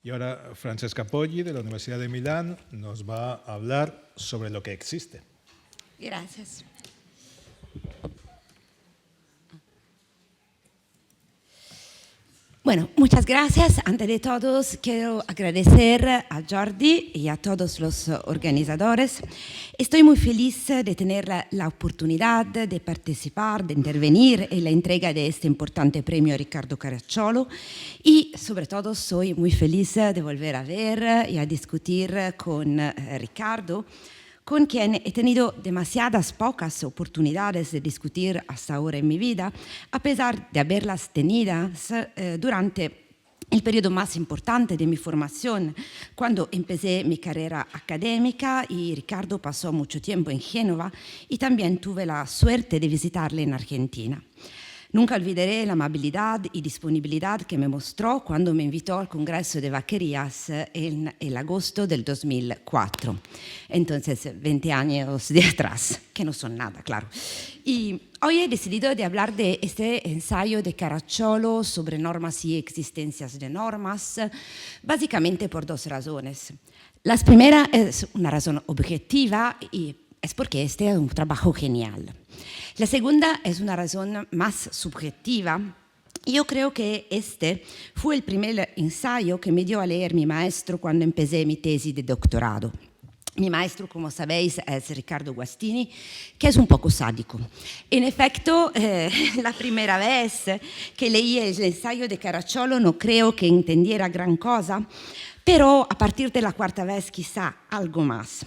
Y ahora Francesca Poggi, de la Universidad de Milán, nos va a hablar sobre lo que existe. Gracias. Bueno, muchas gracias. Antes de todo, quiero agradecer a Jordi y a todos los organizadores. Estoy muy feliz de tener la oportunidad de participar, de intervenir en la entrega de este importante premio Riccardo Caracciolo y sobre todo soy muy feliz de volver a ver y a discutir con Riccardo, con quien he tenido demasiadas pocas oportunidades de discutir hasta ahora en mi vida, a pesar de haberlas tenidas durante el periodo más importante de mi formación, cuando empecé mi carrera académica y Riccardo pasó mucho tiempo en Génova y también tuve la suerte de visitarle en Argentina. Nunca olvidaré la amabilidad y disponibilidad que me mostró cuando me invitó al Congreso de Vaquerías en el agosto del 2004. Entonces, 20 años de atrás, que no son nada, claro. Y hoy he decidido de hablar de este ensayo de Caracciolo sobre normas y existencias de normas, básicamente por dos razones. La primera es una razón objetiva y es porque este es un trabajo genial. La segunda es una razón más subjetiva. Yo creo que este fue el primer ensayo que me dio a leer mi maestro cuando empecé mi tesis de doctorado. Mi maestro, como sabéis, es Riccardo Guastini, que es un poco sádico. En efecto, la primera vez que leí el ensayo de Caracciolo no creo que entendiera gran cosa, pero a partir de la cuarta vez quizá algo más.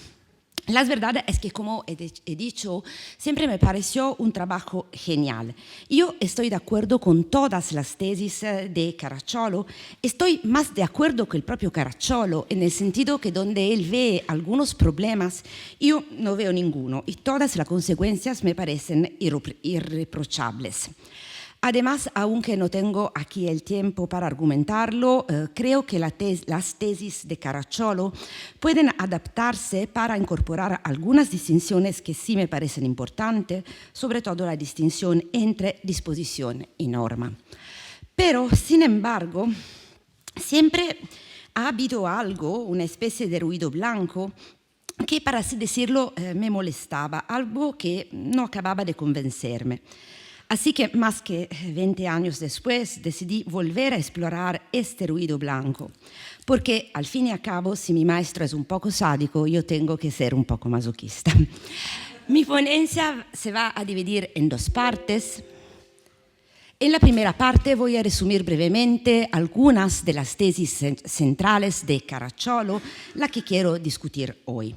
La verdad es que, como he dicho, siempre me pareció un trabajo genial. Yo estoy de acuerdo con todas las tesis de Caracciolo. Estoy más de acuerdo que el propio Caracciolo, en el sentido que donde él ve algunos problemas, yo no veo ninguno, y todas las consecuencias me parecen irreprochables. Además, aunque no tengo aquí el tiempo para argumentarlo, creo que las tesis de Caracciolo pueden adaptarse para incorporar algunas distinciones que sí me parecen importantes, sobre todo la distinción entre disposición y norma. Pero, sin embargo, siempre ha habido algo, una especie de ruido blanco, que, para así decirlo, me molestaba, algo que no acababa de convencerme. Así que más que 20 años después decidí volver a explorar este ruido blanco, porque al fin y al cabo, si mi maestro es un poco sádico, yo tengo que ser un poco masoquista. Mi ponencia se va a dividir en dos partes. En la primera parte voy a resumir brevemente algunas de las tesis centrales de Caracciolo, la que quiero discutir hoy.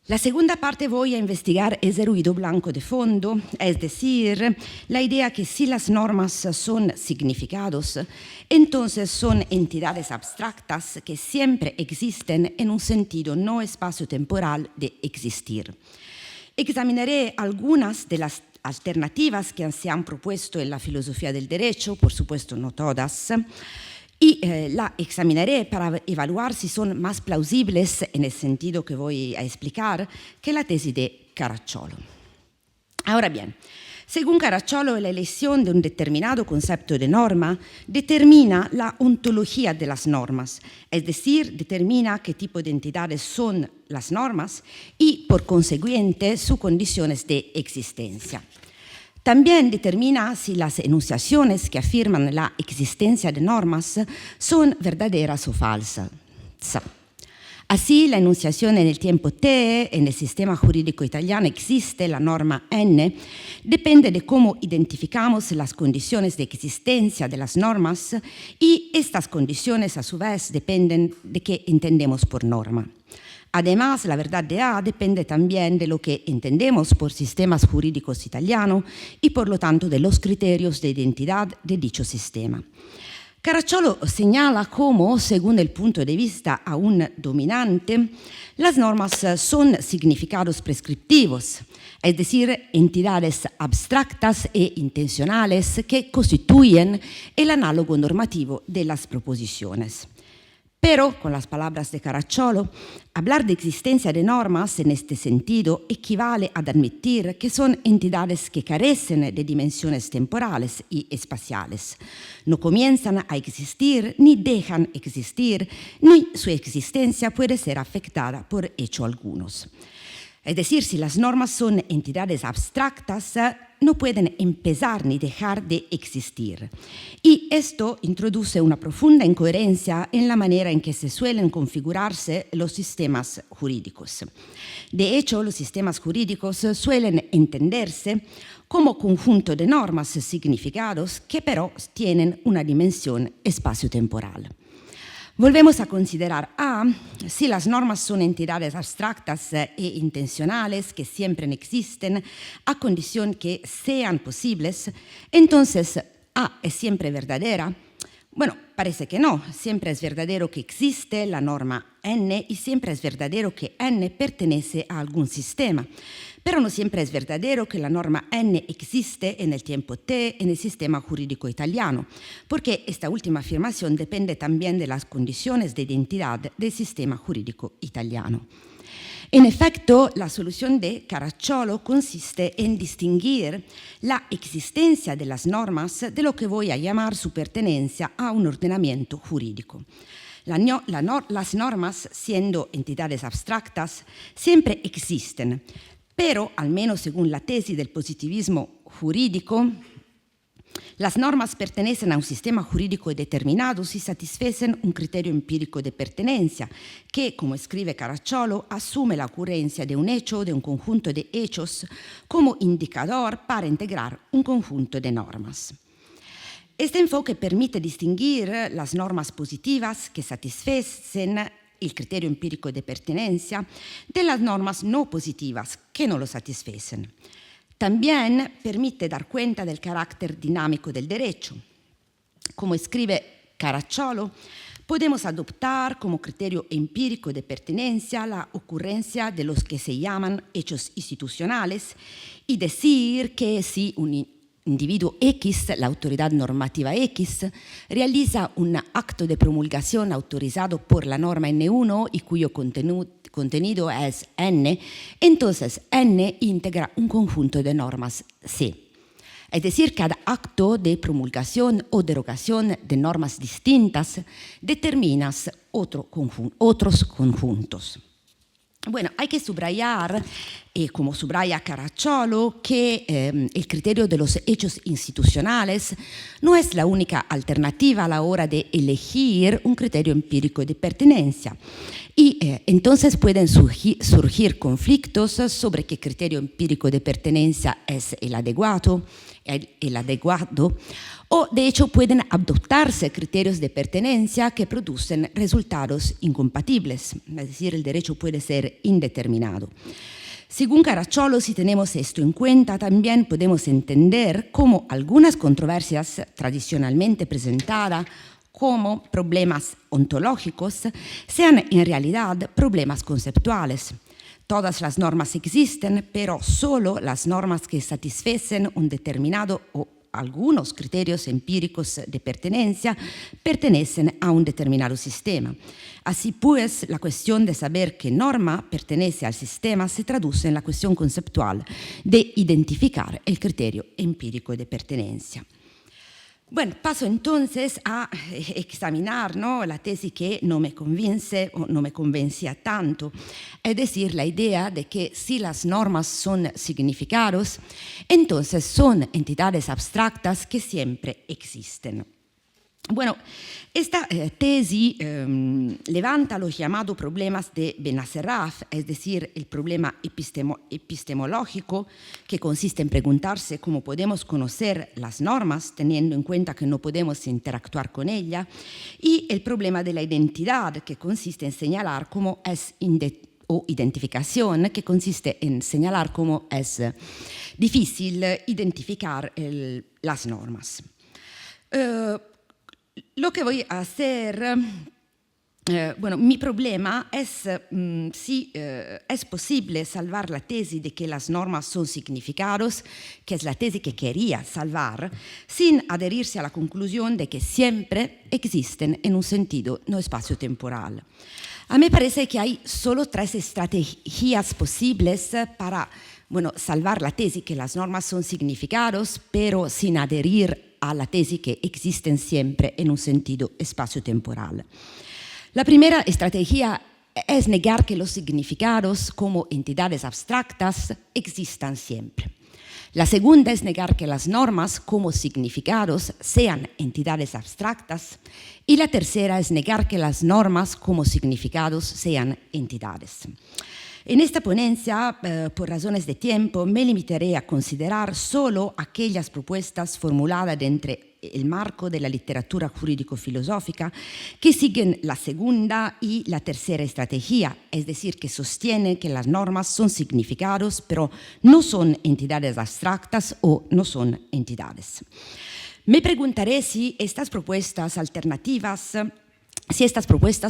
La segunda parte voy a investigar ese ruido blanco de fondo, es decir, la idea que si las normas son significados, entonces son entidades abstractas que siempre existen en un sentido no espacio-temporal de existir. Examinaré algunas de las alternativas que se han propuesto en la filosofía del derecho, por supuesto no todas, y la examinaré para evaluar si son más plausibles en el sentido que voy a explicar que la tesis de Caracciolo. Ahora bien, según Caracciolo, la elección de un determinado concepto de norma determina la ontología de las normas, es decir, determina qué tipo de entidades son las normas y, por consiguiente, sus condiciones de existencia. También determina si las enunciaciones que afirman la existencia de normas son verdaderas o falsas. Así, la enunciación en el tiempo T, en el sistema jurídico italiano existe la norma N, depende de cómo identificamos las condiciones de existencia de las normas y estas condiciones a su vez dependen de qué entendemos por norma. Además, la verdad de A depende también de lo que entendemos por sistemas jurídicos italianos y por lo tanto de los criterios de identidad de dicho sistema. Caracciolo señala cómo, según el punto de vista aún dominante, las normas son significados prescriptivos, es decir, entidades abstractas e intencionales que constituyen el análogo normativo de las proposiciones. Pero, con las palabras de Caracciolo, hablar de existencia de normas en este sentido equivale a admitir que son entidades que carecen de dimensiones temporales y espaciales. No comienzan a existir, ni dejan existir, ni su existencia puede ser afectada por hecho algunos. Es decir, si las normas son entidades abstractas, no pueden empezar ni dejar de existir. Y esto introduce una profunda incoherencia en la manera en que se suelen configurarse los sistemas jurídicos. De hecho, los sistemas jurídicos suelen entenderse como conjunto de normas significados que pero tienen una dimensión espaciotemporal. Volvemos a considerar si las normas son entidades abstractas e intencionales que siempre existen a condición que sean posibles, entonces A es siempre verdadera. Bueno, parece que no. Siempre es verdadero que existe la norma N y siempre es verdadero que N pertenece a algún sistema. Pero no siempre es verdadero que la norma N existe en el tiempo T en el sistema jurídico italiano, porque esta última afirmación depende también de las condiciones de identidad del sistema jurídico italiano. En efecto, la solución de Caracciolo consiste en distinguir la existencia de las normas de lo que voy a llamar su pertenencia a un ordenamiento jurídico. Las normas, siendo entidades abstractas, siempre existen, pero, al menos según la tesis del positivismo jurídico, las normas pertenecen a un sistema jurídico determinado si satisfacen un criterio empírico de pertenencia que, como escribe Caracciolo, asume la ocurrencia de un hecho o de un conjunto de hechos como indicador para integrar un conjunto de normas. Este enfoque permite distinguir las normas positivas que satisfacen el criterio empírico de pertenencia de las normas no positivas que no lo satisfacen. También permite dar cuenta del carácter dinámico del derecho. Como escribe Caracciolo, podemos adoptar como criterio empírico de pertenencia la ocurrencia de los que se llaman hechos institucionales y decir que si un individuo X, la autoridad normativa X, realiza un acto de promulgación autorizado por la norma N1 y cuyo contenido es N, entonces N integra un conjunto de normas C. Es decir, cada acto de promulgación o derogación de normas distintas determina otros conjuntos. Bueno, hay que subrayar, como subraya Caracciolo, que el criterio de los hechos institucionales no es la única alternativa a la hora de elegir un criterio empírico de pertenencia. Y entonces pueden surgir conflictos sobre qué criterio empírico de pertenencia es el adecuado, o de hecho pueden adoptarse criterios de pertenencia que producen resultados incompatibles, es decir, el derecho puede ser indeterminado. Según Caracciolo, si tenemos esto en cuenta, también podemos entender cómo algunas controversias tradicionalmente presentadas como problemas ontológicos sean en realidad problemas conceptuales. Todas las normas existen, pero solo las normas que satisfacen un determinado o algunos criterios empíricos de pertenencia pertenecen a un determinado sistema. Así pues, la cuestión de saber qué norma pertenece al sistema se traduce en la cuestión conceptual de identificar el criterio empírico de pertenencia. Bueno, paso entonces a examinar, ¿no?, la tesis que no me convence o no me convencía tanto, es decir, la idea de que si las normas son significados, entonces son entidades abstractas que siempre existen. Bueno, esta tesis levanta los llamados problemas de Benacerraf, es decir, el problema epistemológico que consiste en preguntarse cómo podemos conocer las normas teniendo en cuenta que no podemos interactuar con ellas, y el problema de la identidad que consiste en señalar cómo es o identificación, que consiste en señalar cómo es difícil identificar las normas. Lo que voy a hacer Mi problema es si es posible salvar la tesis de que las normas son significados, que es la tesis que quería salvar, sin adherirse a la conclusión de que siempre existen en un sentido no espacio-temporal. A mí me parece que hay solo 3 estrategias posibles para salvar la tesis que las normas son significados, pero sin adherir a la tesis que existen siempre en un sentido espacio-temporal. La primera estrategia es negar que los significados como entidades abstractas existan siempre. La segunda es negar que las normas como significados sean entidades abstractas. Y la tercera es negar que las normas como significados sean entidades. En esta ponencia, por razones de tiempo, me limitaré a considerar solo aquellas propuestas formuladas dentro el marco de la literatura jurídico-filosófica que siguen la segunda y la tercera estrategia, es decir, que sostienen que las normas son significados, pero no son entidades abstractas o no son entidades. Me preguntaré si estas propuestas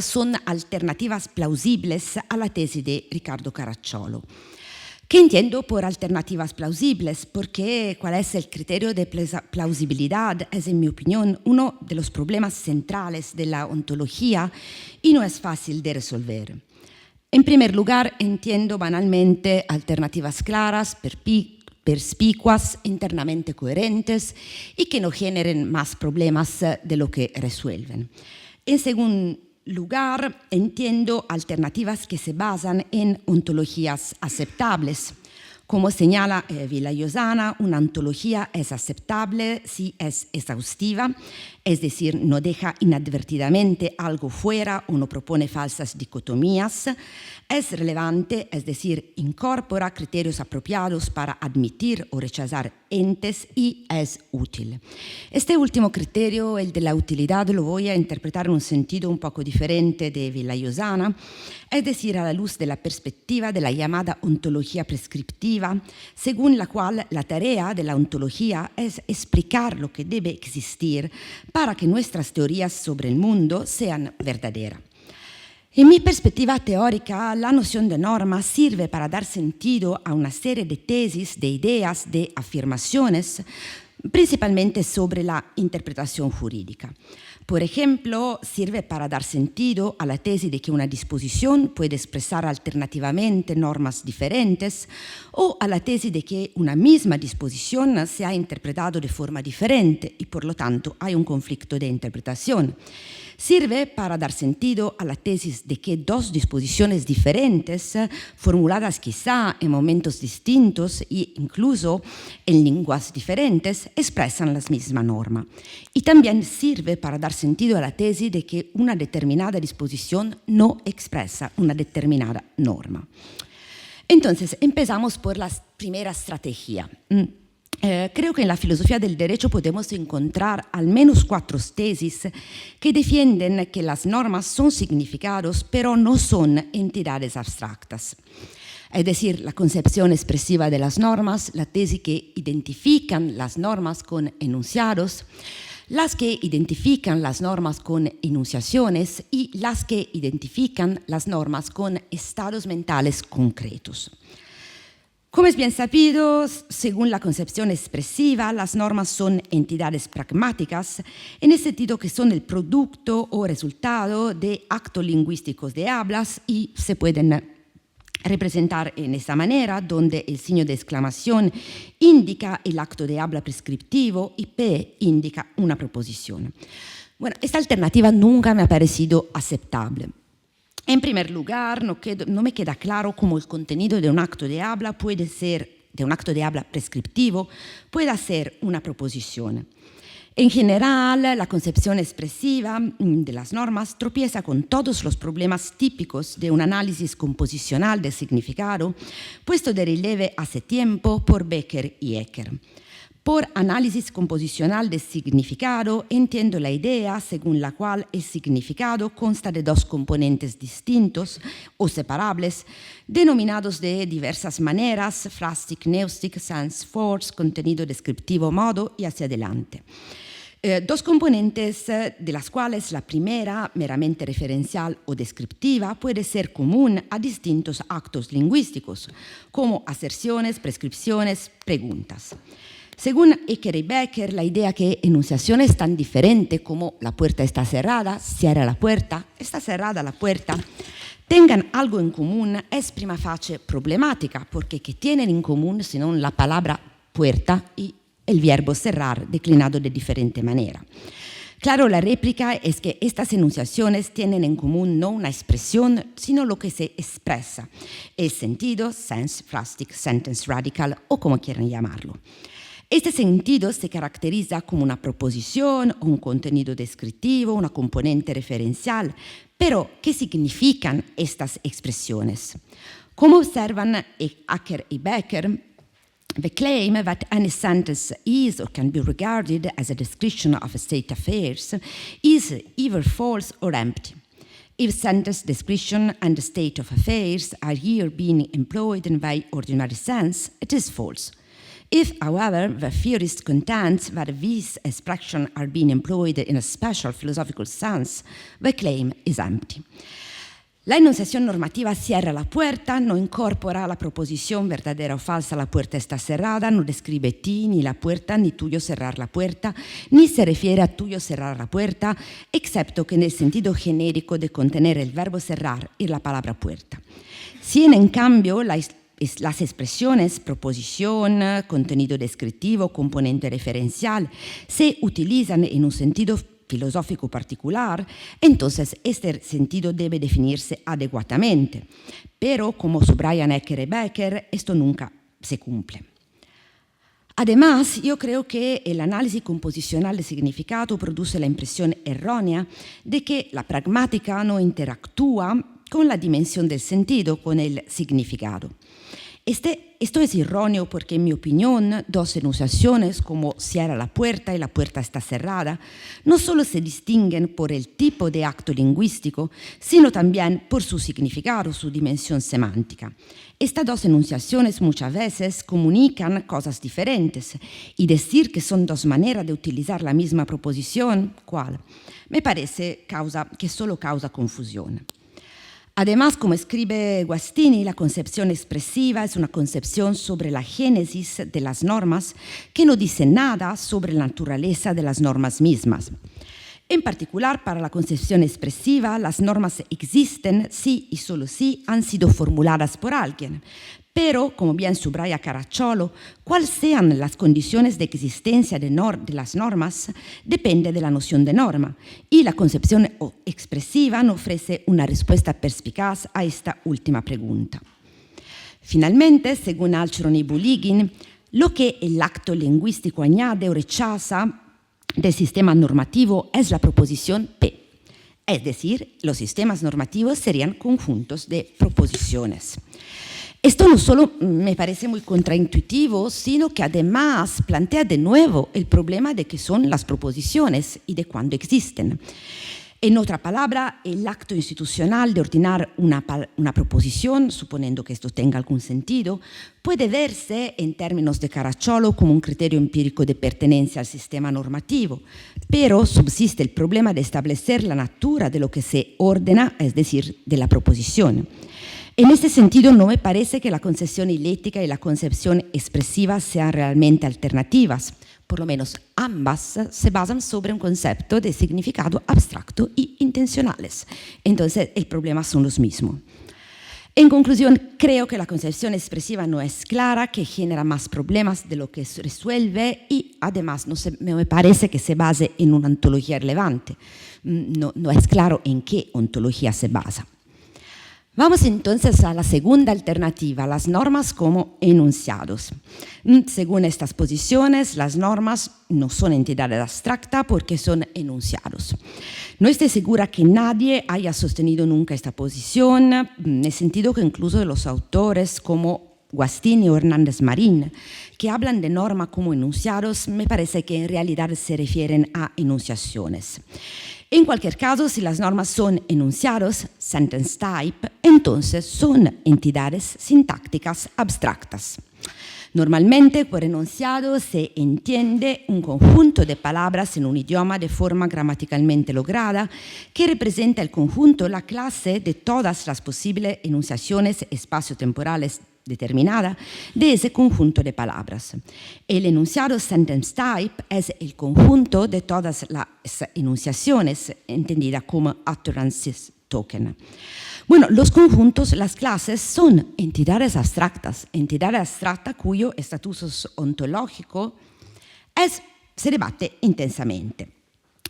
son alternativas plausibles a la tesis de Riccardo Caracciolo. ¿Qué entiendo por alternativas plausibles? Porque cuál es el criterio de plausibilidad es, en mi opinión, uno de los problemas centrales de la ontología y no es fácil de resolver. En primer lugar, entiendo banalmente alternativas claras, perspicuas, internamente coherentes y que no generen más problemas de lo que resuelven. En segundo lugar, entiendo alternativas que se basan en ontologías aceptables. Como señala Villayosana, una ontología es aceptable si es exhaustiva, es decir, no deja inadvertidamente algo fuera o no propone falsas dicotomías, es relevante, es decir, incorpora criterios apropiados para admitir o rechazar entes y es útil. Este último criterio, el de la utilidad, lo voy a interpretar en un sentido un poco diferente de Villayosana, es decir, a la luz de la perspectiva de la llamada ontología prescriptiva, según la cual la tarea de la ontología es explicar lo que debe existir para que nuestras teorías sobre el mundo sean verdaderas. En mi perspectiva teórica, la noción de norma sirve para dar sentido a una serie de tesis, de ideas, de afirmaciones, principalmente sobre la interpretación jurídica. Por ejemplo, sirve para dar sentido a la tesis de que una disposición puede expresar alternativamente normas diferentes o a la tesis de que una misma disposición se ha interpretado de forma diferente y por lo tanto hay un conflicto de interpretación. Sirve para dar sentido a la tesis de que dos disposiciones diferentes, formuladas quizá en momentos distintos e incluso en lenguas diferentes, expresan la misma norma. Y también sirve para dar sentido a la tesis de que una determinada disposición no expresa una determinada norma. Entonces, empezamos por la primera estrategia. Creo que en la filosofía del derecho podemos encontrar al menos 4 tesis que defienden que las normas son significados, pero no son entidades abstractas. Es decir, la concepción expresiva de las normas, la tesis que identifican las normas con enunciados, las que identifican las normas con enunciaciones y las que identifican las normas con estados mentales concretos. Como es bien sabido, según la concepción expresiva, las normas son entidades pragmáticas en el sentido que son el producto o resultado de actos lingüísticos de hablas y se pueden representar en esta manera, donde el signo de exclamación indica el acto de habla prescriptivo y P indica una proposición. Bueno, esta alternativa nunca me ha parecido aceptable. En primer lugar, no me queda claro cómo el contenido de un acto de habla prescriptivo pueda ser una proposición. En general, la concepción expresiva de las normas tropieza con todos los problemas típicos de un análisis composicional del significado, puesto de relieve hace tiempo por Becker y Ecker. Por análisis composicional del significado entiendo la idea según la cual el significado consta de 2 componentes distintos o separables, denominados de diversas maneras, phrastic, neustic, sense, force, contenido descriptivo, modo y hacia adelante. Dos componentes de las cuales la primera, meramente referencial o descriptiva, puede ser común a distintos actos lingüísticos, como aserciones, prescripciones, preguntas. Según Ecker y Becker, la idea que enunciaciones tan diferentes como la puerta está cerrada, cierra la puerta, está cerrada la puerta, tengan algo en común es prima facie problemática, porque ¿qué tienen en común sino la palabra puerta y el verbo cerrar declinado de diferente manera? Claro, la réplica es que estas enunciaciones tienen en común no una expresión, sino lo que se expresa, el sentido, sense, phrastic, sentence radical o como quieran llamarlo. Este sentido se caracteriza como una proposición o un contenido descriptivo, una componente referencial, pero ¿qué significan estas expresiones? Como observan Acker y Becker, they claim that any sentence is or can be regarded as a description of a state affairs is either false or empty. If sentence description and the state of affairs are here being employed in the ordinary sense, it is false. If, however, the theorist contends that these expressions are being employed in a special philosophical sense, the claim is empty. La enunciación normativa cierra la puerta, no incorpora la proposición verdadera o falsa, la puerta está cerrada, no describe ti ni la puerta, ni tuyo cerrar la puerta, ni se refiere a tuyo cerrar la puerta, excepto que en el sentido genérico de contener el verbo cerrar y la palabra puerta. Si en cambio las expresiones proposición, contenido descriptivo, componente referencial se utilizan en un sentido filosófico particular, entonces este sentido debe definirse adecuadamente. Pero, como subrayan Ecker y Becker, esto nunca se cumple. Además, yo creo que el análisis composicional de significado produce la impresión errónea de que la pragmática no interactúa con la dimensión del sentido, con el significado. Esto es erróneo porque, en mi opinión, dos enunciaciones como cierra la puerta y la puerta está cerrada no solo se distinguen por el tipo de acto lingüístico, sino también por su significado, su dimensión semántica. Estas dos enunciaciones muchas veces comunican cosas diferentes y decir que son dos maneras de utilizar la misma proposición, ¿cuál? Me parece que solo causa confusión. Además, como escribe Guastini, la concepción expresiva es una concepción sobre la génesis de las normas que no dice nada sobre la naturaleza de las normas mismas. En particular, para la concepción expresiva, las normas existen si y solo si han sido formuladas por alguien. Pero, como bien subraya Caracciolo, cuáles sean las condiciones de existencia de las normas depende de la noción de norma, y la concepción expresiva no ofrece una respuesta perspicaz a esta última pregunta. Finalmente, según Alciron y Buligin, lo que el acto lingüístico añade o rechaza del sistema normativo es la proposición P. Es decir, los sistemas normativos serían conjuntos de proposiciones. Esto no solo me parece muy contraintuitivo, sino que además plantea de nuevo el problema de qué son las proposiciones y de cuándo existen. En otra palabra, el acto institucional de ordenar una proposición, suponiendo que esto tenga algún sentido, puede verse, en términos de Caracciolo, como un criterio empírico de pertenencia al sistema normativo, pero subsiste el problema de establecer la natura de lo que se ordena, es decir, de la proposición. En este sentido, no me parece que la concepción hilética y la concepción expresiva sean realmente alternativas. Por lo menos ambas se basan sobre un concepto de significado abstracto y intencionales. Entonces, el problema son los mismos. En conclusión, creo que la concepción expresiva no es clara, que genera más problemas de lo que resuelve y además no me parece que se base en una ontología relevante. No es claro en qué ontología se basa. Vamos entonces a la segunda alternativa, las normas como enunciados. Según estas posiciones, las normas no son entidades abstractas porque son enunciados. No estoy segura que nadie haya sostenido nunca esta posición, en el sentido que incluso los autores como Guastini o Hernández Marín, que hablan de norma como enunciados, me parece que en realidad se refieren a enunciaciones. En cualquier caso, si las normas son enunciados, sentence type, entonces son entidades sintácticas abstractas. Normalmente por enunciado se entiende un conjunto de palabras en un idioma de forma gramaticalmente lograda que representa el conjunto, la clase de todas las posibles enunciaciones espaciotemporales determinada de ese conjunto de palabras. El enunciado sentence type es el conjunto de todas las enunciaciones entendida como utterances token. Bueno, los conjuntos, las clases son entidades abstractas cuyo estatus ontológico se debate intensamente.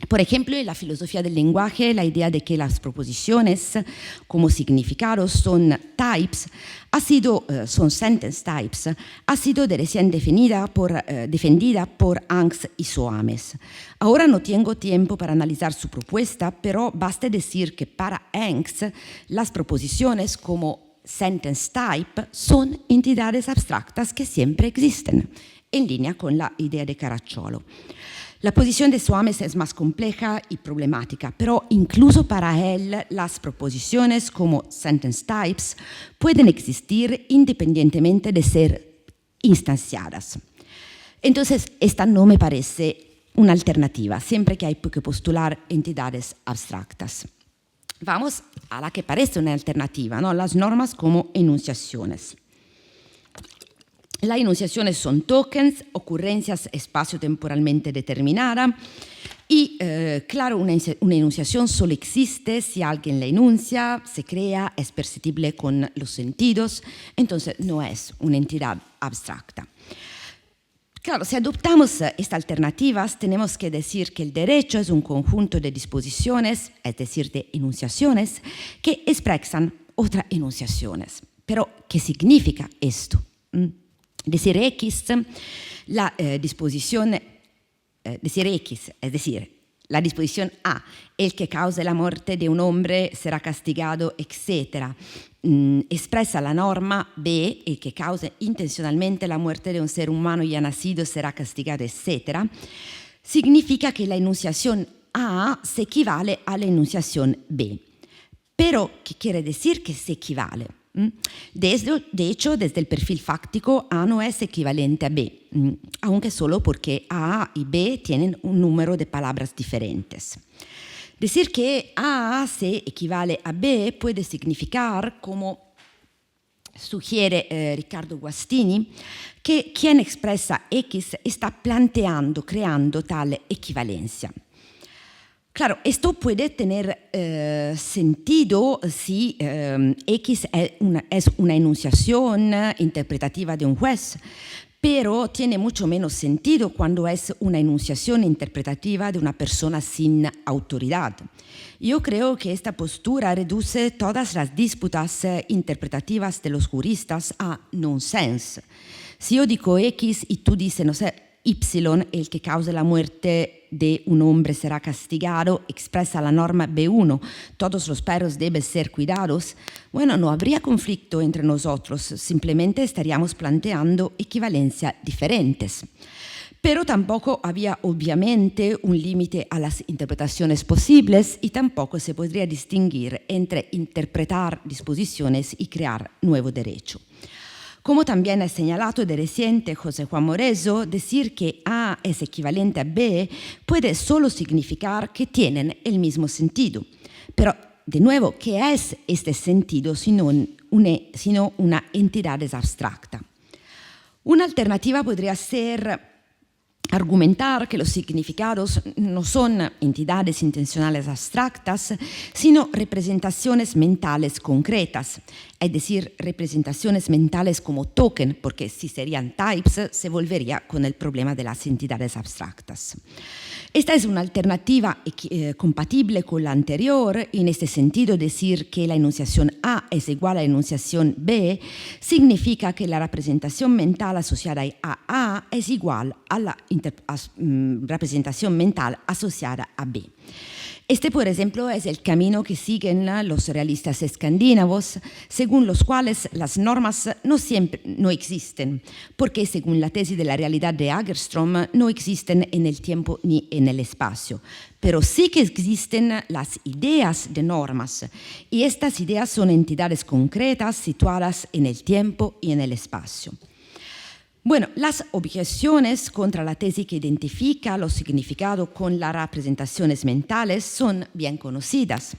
Por ejemplo, en la filosofía del lenguaje, la idea de que las proposiciones como significados son types, son sentence types, ha sido de recién defendida por Hanks y Soames. Ahora no tengo tiempo para analizar su propuesta, pero basta decir que para Hanks las proposiciones como sentence type son entidades abstractas que siempre existen, en línea con la idea de Caracciolo. La posición de Soames es más compleja y problemática, pero incluso para él las proposiciones como sentence types pueden existir independientemente de ser instanciadas. Entonces, esta no me parece una alternativa, siempre que hay que postular entidades abstractas. Vamos a la que parece una alternativa, ¿no? Las normas como enunciaciones. Las enunciaciones son tokens, ocurrencias espacio-temporalmente determinadas y, claro, una enunciación solo existe si alguien la enuncia, se crea, es perceptible con los sentidos, entonces no es una entidad abstracta. Claro, si adoptamos estas alternativas, tenemos que decir que el derecho es un conjunto de disposiciones, es decir, de enunciaciones, que expresan otras enunciaciones. Pero, ¿qué significa esto? Decir X, la disposición, es decir, la disposición A, el que cause la muerte de un hombre será castigado, etc., expresa la norma B, el que cause intencionalmente la muerte de un ser humano ya nacido será castigado, etc., significa que la enunciación A se equivale a la enunciación B. Pero, ¿qué quiere decir que se equivale? De hecho, desde el perfil fáctico, A no es equivalente a B, aunque solo porque A y B tienen un número de palabras diferentes. Decir que A se equivale a B puede significar, como sugiere Riccardo Guastini, que quien expresa X está creando tal equivalencia. Claro, esto puede tener sentido si X es una enunciación interpretativa de un juez, pero tiene mucho menos sentido cuando es una enunciación interpretativa de una persona sin autoridad. Yo creo que esta postura reduce todas las disputas interpretativas de los juristas a nonsense. Si yo digo X y tú dices, no sé, Y, el que cause la muerte de un hombre será castigado, expresa la norma B1, todos los perros deben ser cuidados, bueno, no habría conflicto entre nosotros, simplemente estaríamos planteando equivalencias diferentes. Pero tampoco había obviamente un límite a las interpretaciones posibles y tampoco se podría distinguir entre interpretar disposiciones y crear nuevo derecho. Como también ha señalado de reciente José Juan Moreso, decir que A es equivalente a B puede solo significar que tienen el mismo sentido. Pero, de nuevo, ¿qué es este sentido sino una entidad abstracta? Una alternativa podría ser argumentar que los significados no son entidades intencionales abstractas, sino representaciones mentales concretas, es decir, representaciones mentales como token, porque si serían types se volvería con el problema de las entidades abstractas. Esta es una alternativa compatible con la anterior. En este sentido, decir que la enunciación A es igual a la enunciación B significa que la representación mental asociada a A es igual a la representación mental asociada a B. Este, por ejemplo, es el camino que siguen los realistas escandinavos, según los cuales las normas no existen, porque según la tesis de la realidad de Agerstrom, no existen en el tiempo ni en el espacio, pero sí que existen las ideas de normas, y estas ideas son entidades concretas situadas en el tiempo y en el espacio. Bueno, las objeciones contra la tesis que identifica los significados con las representaciones mentales son bien conocidas.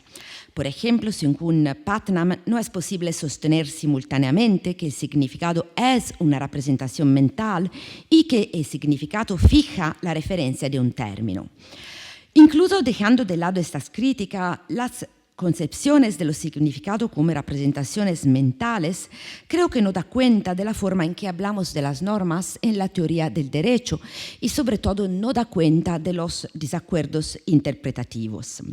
Por ejemplo, según Putnam, no es posible sostener simultáneamente que el significado es una representación mental y que el significado fija la referencia de un término. Incluso dejando de lado estas críticas, las concepciones de los significados como representaciones mentales, creo que no da cuenta de la forma en que hablamos de las normas en la teoría del derecho y sobre todo no da cuenta de los desacuerdos interpretativos.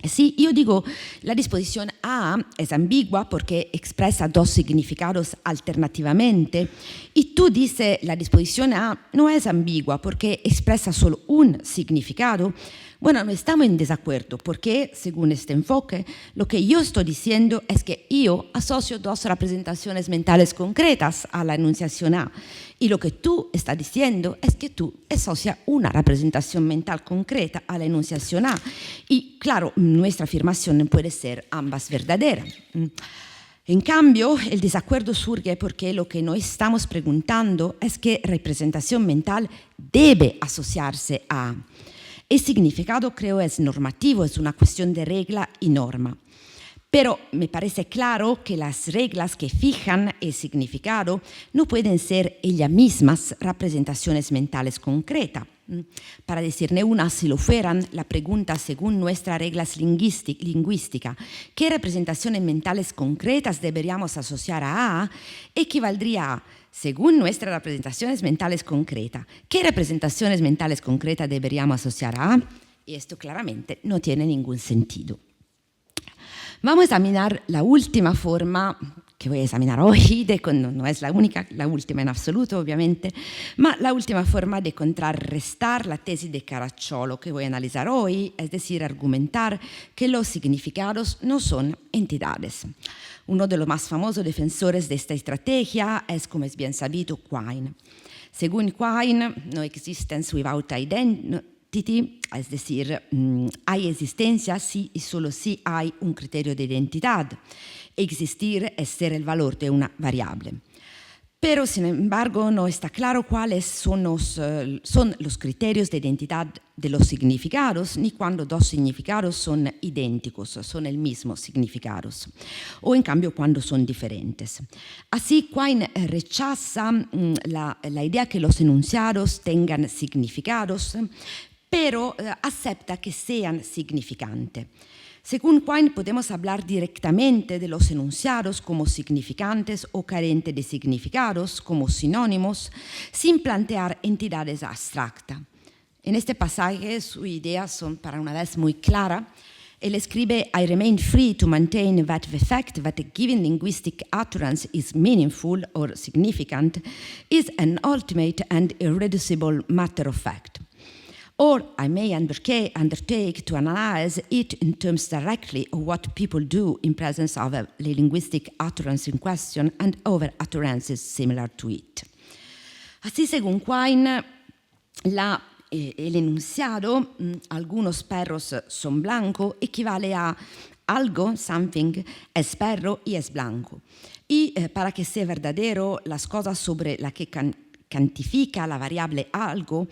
Sí, yo digo, la disposición A es ambigua porque expresa dos significados alternativamente y tú dices la disposición A no es ambigua porque expresa solo un significado. Bueno, no estamos en desacuerdo porque, según este enfoque, lo que yo estoy diciendo es que yo asocio dos representaciones mentales concretas a la enunciación A y lo que tú estás diciendo es que tú asocias una representación mental concreta a la enunciación A y, claro, nuestra afirmación no puede ser ambas verdaderas. En cambio, el desacuerdo surge porque lo que nos estamos preguntando es qué representación mental debe asociarse a. El significado, creo, es normativo, es una cuestión de regla y norma. Pero me parece claro que las reglas que fijan el significado no pueden ser ellas mismas representaciones mentales concretas. Para decirne una, si lo fueran, la pregunta según nuestras reglas lingüísticas, ¿qué representaciones mentales concretas deberíamos asociar a A? Equivaldría a, según nuestras representaciones mentales concretas, ¿qué representaciones mentales concretas deberíamos asociar a A? Y esto claramente no tiene ningún sentido. Vamos a examinar la última forma que voy a examinar hoy, no es la única, la última en absoluto obviamente, ma la última forma de contrarrestar la tesis de Caracciolo que voy a analizar hoy, es decir, argumentar que los significados no son entidades. Uno de los más famosos defensores de esta estrategia es, como es bien sabido, Quine. Según Quine, no existence without identity, es decir, hay existencia si y solo si hay un criterio de identidad. Existir es ser el valor de una variable. Pero, sin embargo, no está claro cuáles son los criterios de identidad de los significados, ni cuando dos significados son idénticos, son el mismo significado, o en cambio cuando son diferentes. Así, Quine rechaza la idea que los enunciados tengan significados, pero acepta que sean significantes. Según Quine, podemos hablar directamente de los enunciados como significantes o carentes de significados, como sinónimos, sin plantear entidades abstractas. En este pasaje, sus ideas son para una vez muy claras. Él escribe, I remain free to maintain that the fact that a given linguistic utterance is meaningful or significant is an ultimate and irreducible matter of fact. Or I may undertake to analyze it in terms directly of what people do in presence of the linguistic utterance in question and other utterances similar to it. Así, según Quine, el enunciado, algunos perros son blancos, equivale a algo, something, es perro y es blanco. Y para que sea verdadero, las cosas sobre las que cuantifica la variable algo,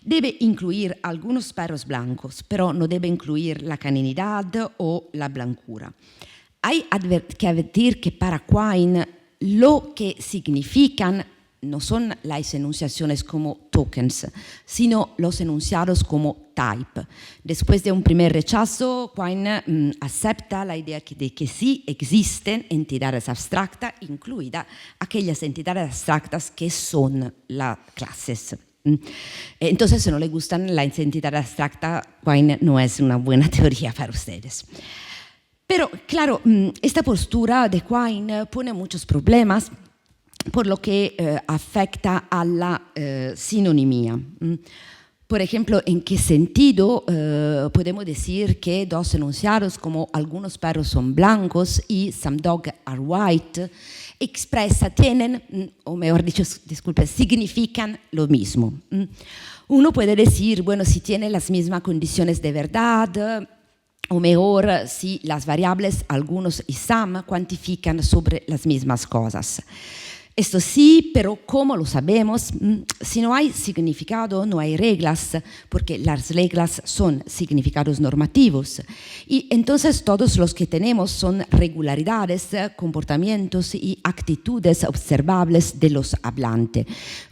debe incluir algunos perros blancos, pero no debe incluir la caninidad o la blancura. Hay que advertir que para Quine lo que significan no son las enunciaciones como tokens, sino los enunciados como type. Después de un primer rechazo, Quine acepta la idea de que sí existen entidades abstractas, incluidas aquellas entidades abstractas que son las clases. Entonces, si no le gustan las entidades abstractas, Quine no es una buena teoría para ustedes. Pero, claro, esta postura de Quine pone muchos problemas por lo que afecta a la sinonimia. Por ejemplo, ¿en qué sentido podemos decir que dos enunciados como algunos perros son blancos y some dogs are white tienen, o mejor dicho, disculpe, significan lo mismo? Uno puede decir, bueno, si tienen las mismas condiciones de verdad, o mejor, si las variables algunos y some cuantifican sobre las mismas cosas. Esto sí, pero ¿cómo lo sabemos? Si no hay significado, no hay reglas, porque las reglas son significados normativos. Y entonces todos los que tenemos son regularidades, comportamientos y actitudes observables de los hablantes.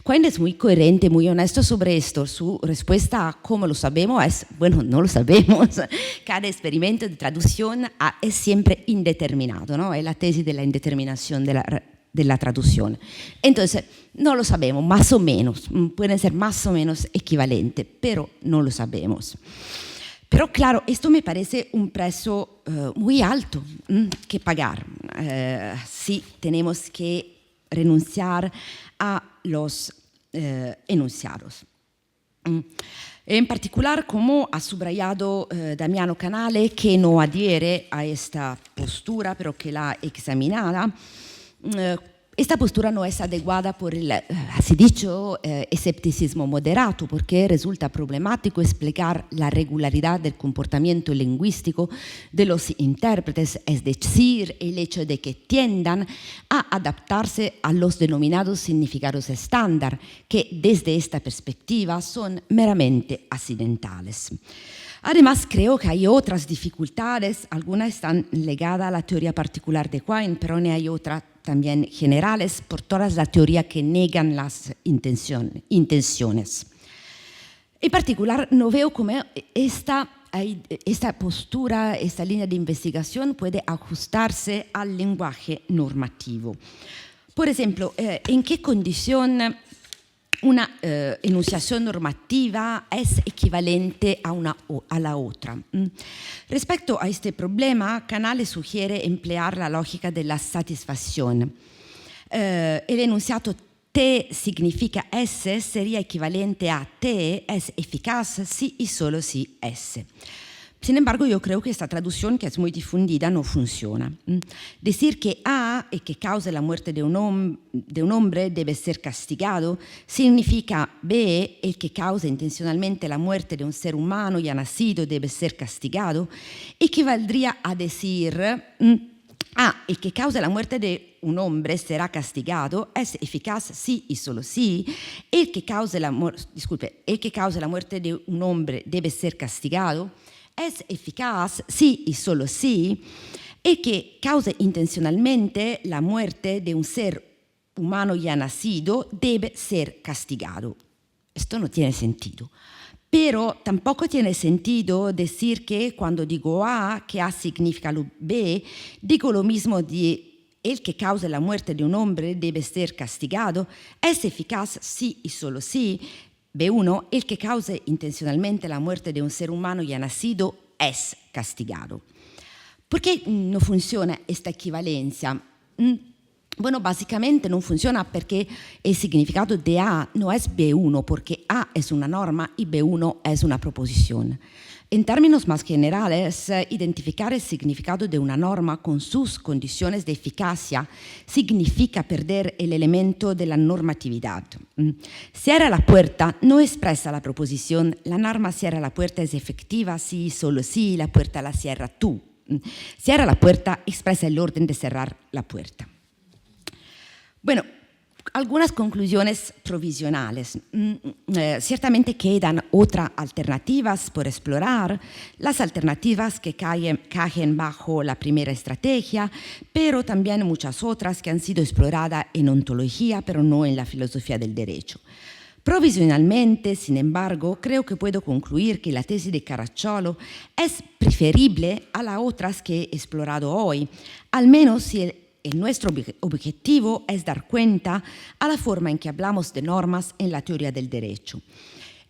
Quine es muy coherente, muy honesto sobre esto. Su respuesta a cómo lo sabemos es, bueno, no lo sabemos. Cada experimento de traducción es siempre indeterminado, ¿no? Es la tesis de la indeterminación de la traducción. Entonces, no lo sabemos, más o menos, pueden ser más o menos equivalentes, pero no lo sabemos. Pero claro, esto me parece un precio muy alto que pagar si tenemos que renunciar a los enunciados. En particular, como ha subrayado Damiano Canale, que no adhiere a esta postura, pero que la examinada, esta postura no es adecuada por el, así dicho, escepticismo moderato, porque resulta problemático explicar la regularidad del comportamiento lingüístico de los intérpretes, es decir, el hecho de que tiendan a adaptarse a los denominados significados estándar, que desde esta perspectiva son meramente accidentales. Además, creo que hay otras dificultades, algunas están ligadas a la teoría particular de Quine, pero hay otras también generales por todas las teorías que niegan las intenciones. En particular, no veo cómo esta postura, esta línea de investigación puede ajustarse al lenguaje normativo. Por ejemplo, ¿en qué condición una enunciación normativa es equivalente a la otra? Respecto a este problema, Canale sugiere emplear la lógica de la satisfacción. El enunciado T significa S sería equivalente a T es eficaz si y solo si S. Sin embargo, yo creo que esta traducción, que es muy difundida, no funciona. Decir que A, el que causa la muerte de un hombre, debe ser castigado, significa B, el que causa intencionalmente la muerte de un ser humano ya nacido debe ser castigado, equivaldría a decir A, el que causa la muerte de un hombre será castigado, es eficaz sí y solo sí, el que causa la muerte de un hombre debe ser castigado, es eficaz sí y solo sí, el que causa intencionalmente la muerte de un ser humano ya nacido debe ser castigado. Esto no tiene sentido. Pero tampoco tiene sentido decir que cuando digo A, que A significa B, digo lo mismo de el que causa la muerte de un hombre debe ser castigado, es eficaz sí y solo sí. B1, el que cause intencionalmente la muerte de un ser humano ya nacido es castigado. ¿Por qué no funciona esta equivalencia? Bueno, básicamente no funciona porque el significado de A no es B1, porque A es una norma y B1 es una proposición. En términos más generales, identificar el significado de una norma con sus condiciones de eficacia significa perder el elemento de la normatividad. Cierra la puerta no expresa la proposición, la norma cierra la puerta es efectiva sí, solo sí, la puerta la cierra tú. Cierra la puerta expresa el orden de cerrar la puerta. Bueno, algunas conclusiones provisionales. Ciertamente quedan otras alternativas por explorar, las alternativas que caen bajo la primera estrategia, pero también muchas otras que han sido exploradas en ontología, pero no en la filosofía del derecho. Provisionalmente, sin embargo, creo que puedo concluir que la tesis de Caracciolo es preferible a las otras que he explorado hoy, al menos si nuestro objetivo es dar cuenta a la forma en que hablamos de normas en la teoría del derecho.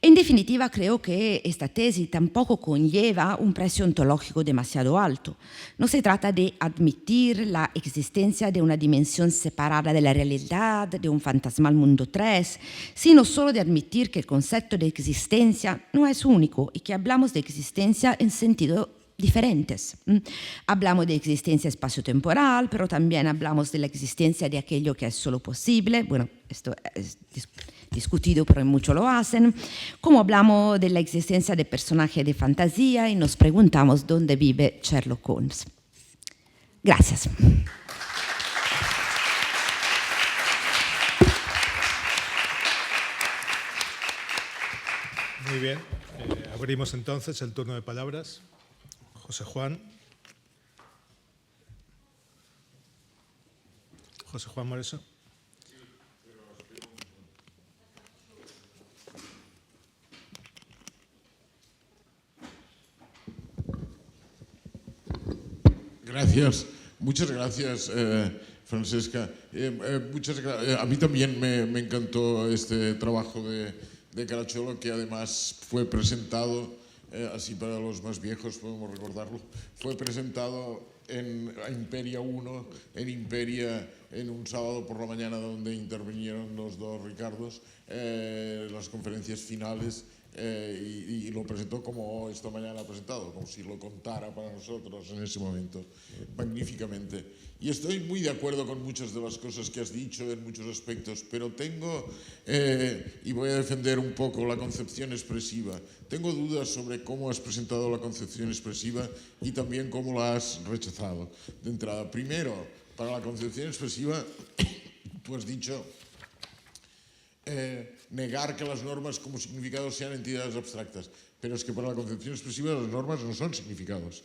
En definitiva, creo que esta tesis tampoco conlleva un precio ontológico demasiado alto. No se trata de admitir la existencia de una dimensión separada de la realidad, de un fantasmal mundo 3, sino solo de admitir que el concepto de existencia no es único y que hablamos de existencia en sentido diferentes. Hablamos de existencia espaciotemporal, pero también hablamos de la existencia de aquello que es solo posible. Bueno, esto es discutido, pero muchos lo hacen. Como hablamos de la existencia de personajes de fantasía y nos preguntamos dónde vive Sherlock Holmes. Gracias. Muy bien. Abrimos entonces el turno de palabras. José Juan. José Juan Moreso. Gracias. Muchas gracias, Francesca. A mí también me encantó este trabajo de Caracciolo, que además fue presentado, así para los más viejos podemos recordarlo, fue presentado a Imperia 1, en Imperia, en un sábado por la mañana, donde intervinieron los dos Ricardos, las conferencias finales, y lo presentó como esta mañana ha presentado, como si lo contara para nosotros en ese momento, magníficamente. Y estoy muy de acuerdo con muchas de las cosas que has dicho en muchos aspectos, pero tengo, y voy a defender un poco la concepción expresiva, tengo dudas sobre cómo has presentado la concepción expresiva y también cómo la has rechazado de entrada. Primero, para la concepción expresiva, tú has dicho negar que las normas como significados sean entidades abstractas, pero es que para la concepción expresiva las normas no son significados.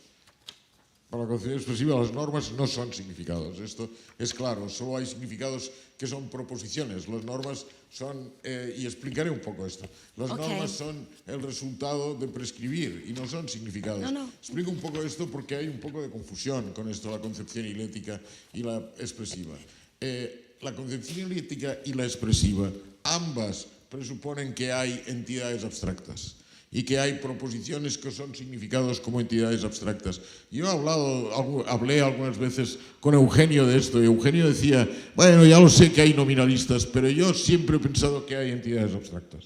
Para la concepción expresiva las normas no son significados, esto es claro, solo hay significados que son proposiciones, las normas son, y explicaré un poco esto, las normas son el resultado de prescribir y no son significados. Explico un poco esto porque hay un poco de confusión con esto, la concepción hilética y la expresiva. La concepción hilética y la expresiva, ambas presuponen que hay entidades abstractas y que hay proposiciones que son significados como entidades abstractas. Yo hablé algunas veces con Eugenio de esto, y Eugenio decía, bueno, ya lo sé que hay nominalistas, pero yo siempre he pensado que hay entidades abstractas.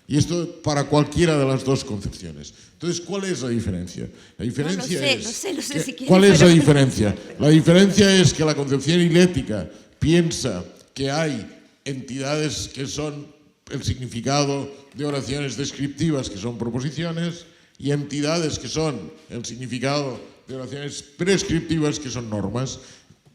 Y esto para cualquiera de las dos concepciones. Entonces, ¿cuál es la diferencia? La diferencia no sé si quieres, ¿cuál es la diferencia? La diferencia es que la concepción hilética piensa que hay entidades que son el significado de oraciones descriptivas, que son proposiciones, y entidades que son el significado de oraciones prescriptivas, que son normas,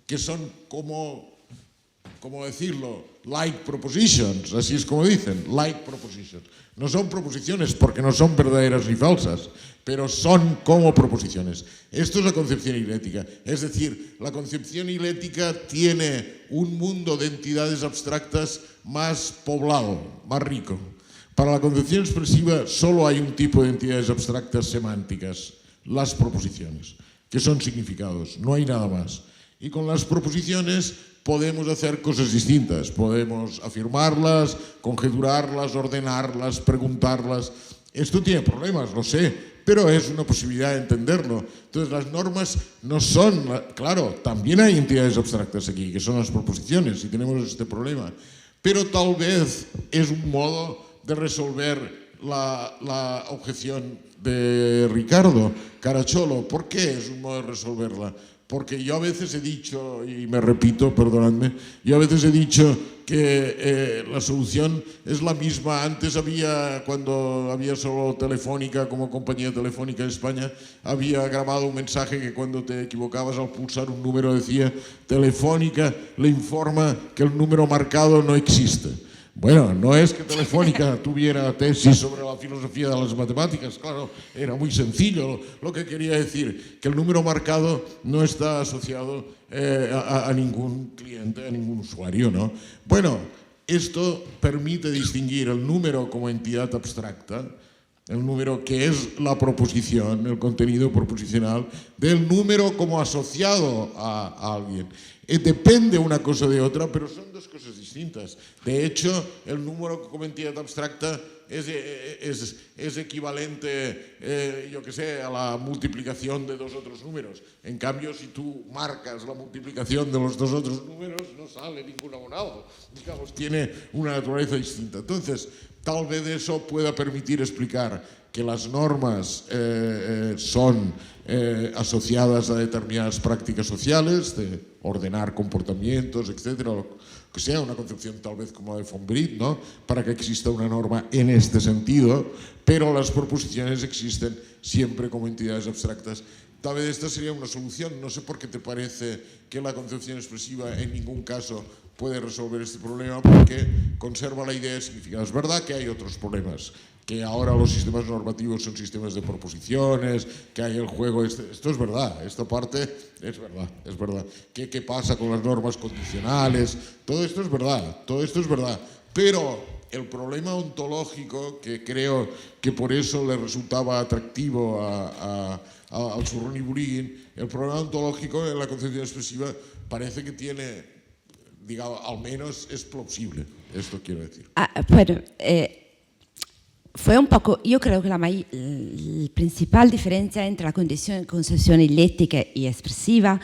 que son como decirlo, like propositions, así es como dicen, like propositions. No son proposiciones porque no son verdaderas ni falsas, pero son como proposiciones. Esto es la concepción hilética. Es decir, la concepción hilética tiene un mundo de entidades abstractas más poblado, más rico. Para la concepción expresiva solo hay un tipo de entidades abstractas semánticas, las proposiciones, que son significados, no hay nada más. Y con las proposiciones podemos hacer cosas distintas, podemos afirmarlas, conjeturarlas, ordenarlas, preguntarlas. Esto tiene problemas, lo sé, pero es una posibilidad de entenderlo. Entonces las normas no son, claro, también hay entidades abstractas aquí, que son las proposiciones, y tenemos este problema, pero tal vez es un modo de resolver la objeción de Ricardo Caracciolo. ¿Por qué es un modo de resolverla? Porque yo a veces he dicho, y me repito, perdonadme, yo a veces he dicho que la solución es la misma. Antes cuando había solo Telefónica como compañía telefónica en España, había grabado un mensaje que cuando te equivocabas al pulsar un número decía Telefónica le informa que el número marcado no existe. Bueno, no es que Telefónica tuviera tesis sobre la filosofía de las matemáticas, claro, era muy sencillo. Lo que quería decir, que el número marcado no está asociado a ningún cliente, a ningún usuario, ¿no? Bueno, esto permite distinguir el número como entidad abstracta, el número que es la proposición, el contenido proposicional, del número como asociado a alguien. Depende una cosa de otra, pero son dos cosas distintas. De hecho, el número como entidad abstracta es equivalente, yo qué sé, a la multiplicación de dos otros números. En cambio, si tú marcas la multiplicación de los dos otros números, no sale ningún abonado. Digamos, tiene una naturaleza distinta. Entonces, tal vez eso pueda permitir explicar que las normas son asociadas a determinadas prácticas sociales, de ordenar comportamientos, etcétera, o que sea una concepción tal vez como la de von Britt, ¿no? Para que exista una norma en este sentido, pero las proposiciones existen siempre como entidades abstractas. Tal vez esta sería una solución. No sé por qué te parece que la concepción expresiva en ningún caso puede resolver este problema, porque conserva la idea de significado. Es verdad que hay otros problemas que ahora los sistemas normativos son sistemas de proposiciones, que hay el juego, esto es verdad, esta parte es verdad. ¿Qué pasa con las normas condicionales? Todo esto es verdad, pero el problema ontológico, que creo que por eso le resultaba atractivo al Zurroni Burin, el problema ontológico en la concepción expresiva parece que tiene, digamos, al menos es plausible, esto quiero decir. Bueno, fue un poco, yo creo que la principal diferencia entre la concepción dialéctica y expresiva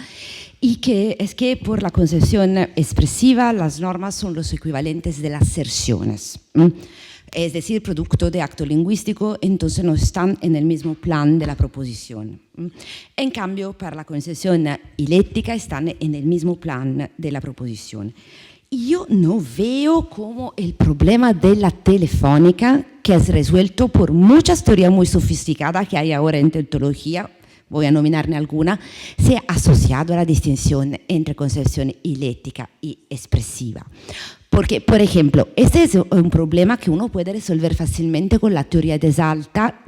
es que por la concepción expresiva las normas son los equivalentes de las aserciones, es decir, producto de acto lingüístico, entonces no están en el mismo plan de la proposición. En cambio, para la concepción dialéctica están en el mismo plan de la proposición. Yo no veo cómo el problema de la telefónica, que es resuelto por muchas teorías muy sofisticadas que hay ahora en teología, voy a nominarne alguna, sea asociado a la distinción entre concepción dialéctica y expresiva. Porque, por ejemplo, este es un problema que uno puede resolver fácilmente con la teoría de Zalta,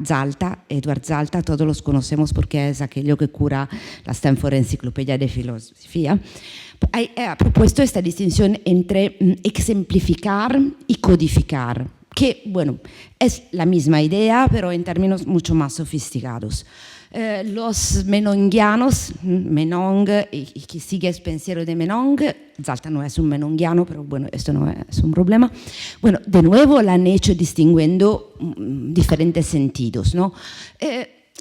Edward Zalta, todos los conocemos porque es aquello que cura la Stanford Enciclopedia de Filosofía. Ha propuesto esta distinción entre exemplificar y codificar, que, bueno, es la misma idea, pero en términos mucho más sofisticados. Los menongianos, Menong, y que sigue el pensiero de Menong, Zalta no es un menongiano, pero bueno, esto no es un problema. Bueno, de nuevo la han hecho distinguiendo diferentes sentidos, ¿no?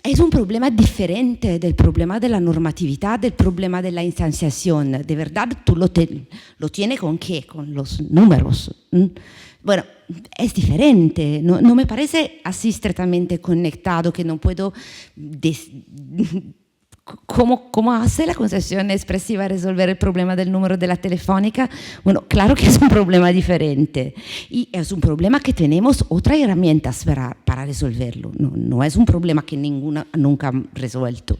Es un problema diferente del problema de la normatividad, del problema de la instanciación. De verdad, tú lo tienes ¿con qué? Con los números. Bueno, es diferente, no me parece así estrechamente conectado que no puedo... ¿Cómo hace la concepción expresiva resolver el problema del número de la telefónica? Bueno, claro que es un problema diferente y es un problema que tenemos otras herramientas para resolverlo. No es un problema que ninguna nunca ha resuelto.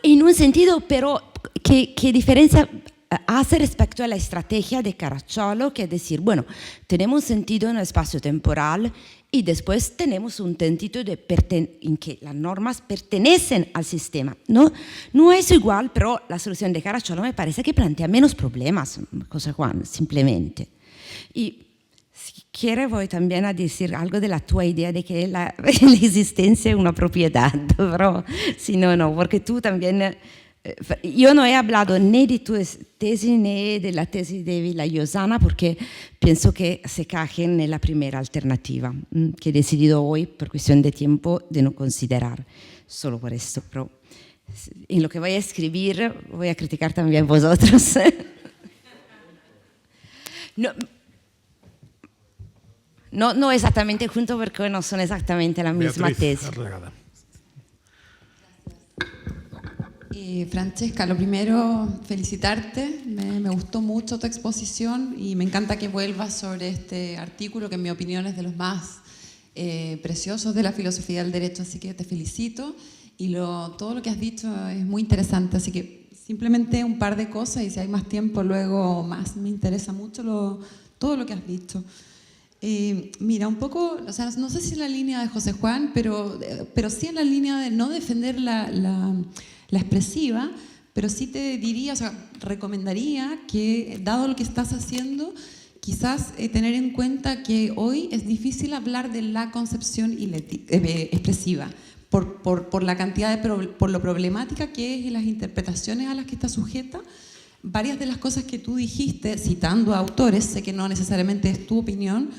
En un sentido, pero, ¿qué diferencia hace respecto a la estrategia de Caracciolo? Que es decir, bueno, tenemos un sentido en el espacio temporal y después tenemos un sentido en que las normas pertenecen al sistema. No es igual, pero la solución de Caracciolo me parece que plantea menos problemas, José Juan, simplemente. Y si quiere voy también a decir algo de la tua idea de que la existencia es una propiedad, pero si no, porque tú también... Yo no he hablado ni de tu tesis ni de la tesis de Villayosana porque pienso que se caen en la primera alternativa, que he decidido hoy, por cuestión de tiempo, de no considerar, solo por esto. Pero en lo que voy a escribir voy a criticar también a vosotros. No exactamente junto porque no son exactamente la misma Beatriz, tesis. Arregada. Francesca, lo primero, felicitarte. Me gustó mucho tu exposición y me encanta que vuelvas sobre este artículo que en mi opinión es de los más preciosos de la filosofía del derecho, así que te felicito. Y todo lo que has dicho es muy interesante, así que simplemente un par de cosas y si hay más tiempo luego más. Me interesa mucho todo lo que has dicho. Mira, un poco, o sea, no sé si en la línea de José Juan, pero sí en la línea de no defender la expresiva, pero sí te diría, o sea, recomendaría que, dado lo que estás haciendo, quizás tener en cuenta que hoy es difícil hablar de la concepción expresiva por la cantidad por lo problemática que es y las interpretaciones a las que está sujeta. Varias de las cosas que tú dijiste, citando a autores, sé que no necesariamente es tu opinión,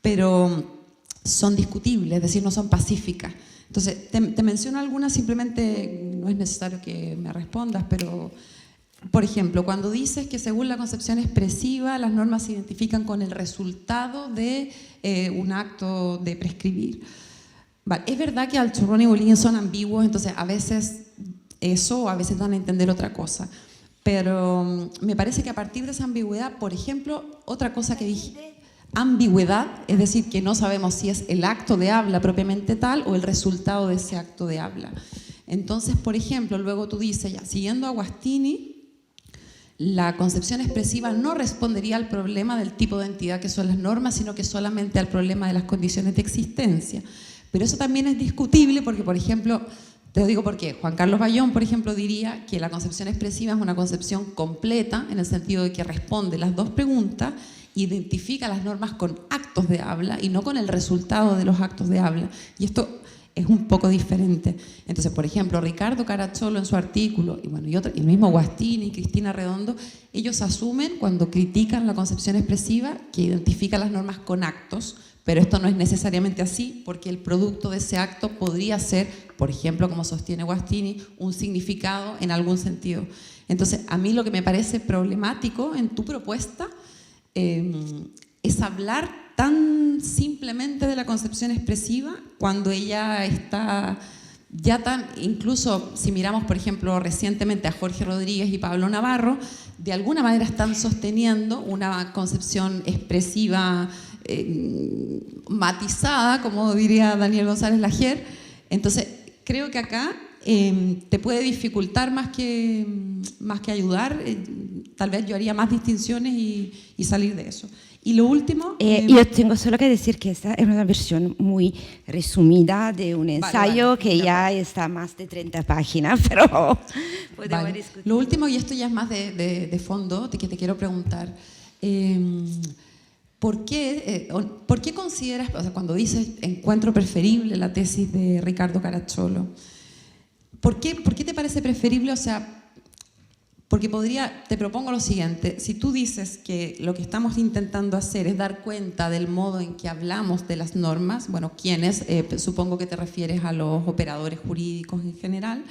pero son discutibles, es decir, no son pacíficas. Entonces, te menciono algunas, simplemente no es necesario que me respondas, pero, por ejemplo, cuando dices que según la concepción expresiva, las normas se identifican con el resultado de un acto de prescribir. Vale, es verdad que Al-Zurroni y Burin son ambiguos, entonces a veces eso, a veces dan a entender otra cosa. Pero me parece que a partir de esa ambigüedad, por ejemplo, otra cosa que dije, ambigüedad, es decir, que no sabemos si es el acto de habla propiamente tal o el resultado de ese acto de habla. Entonces, por ejemplo, luego tú dices, ya, siguiendo a Guastini, la concepción expresiva no respondería al problema del tipo de entidad que son las normas, sino que solamente al problema de las condiciones de existencia. Pero eso también es discutible porque, por ejemplo, te lo digo porque Juan Carlos Bayón, por ejemplo, diría que la concepción expresiva es una concepción completa en el sentido de que responde las dos preguntas, identifica las normas con actos de habla y no con el resultado de los actos de habla. Y esto es un poco diferente. Entonces, por ejemplo, Ricardo Caracciolo en su artículo, y el mismo Guastini y Cristina Redondo, ellos asumen cuando critican la concepción expresiva que identifica las normas con actos, pero esto no es necesariamente así, porque el producto de ese acto podría ser, por ejemplo, como sostiene Guastini, un significado en algún sentido. Entonces, a mí lo que me parece problemático en tu propuesta es hablar tan simplemente de la concepción expresiva cuando ella está ya tan, incluso si miramos por ejemplo recientemente a Jorge Rodríguez y Pablo Navarro, de alguna manera están sosteniendo una concepción expresiva matizada, como diría Daniel González Lajer. Entonces creo que acá te puede dificultar más que ayudar. Tal vez yo haría más distinciones y salir de eso. Y lo último... yo tengo solo que decir que esta es una versión muy resumida de un ensayo que ya está más de 30 páginas, pero podemos discutir. Lo último, y esto ya es más de fondo, que te quiero preguntar. ¿Por qué consideras, o sea, cuando dices encuentro preferible la tesis de Ricardo Caracciolo, ¿por qué te parece preferible? O sea, porque te propongo lo siguiente, si tú dices que lo que estamos intentando hacer es dar cuenta del modo en que hablamos de las normas, bueno, ¿quiénes? Supongo que te refieres a los operadores jurídicos en general,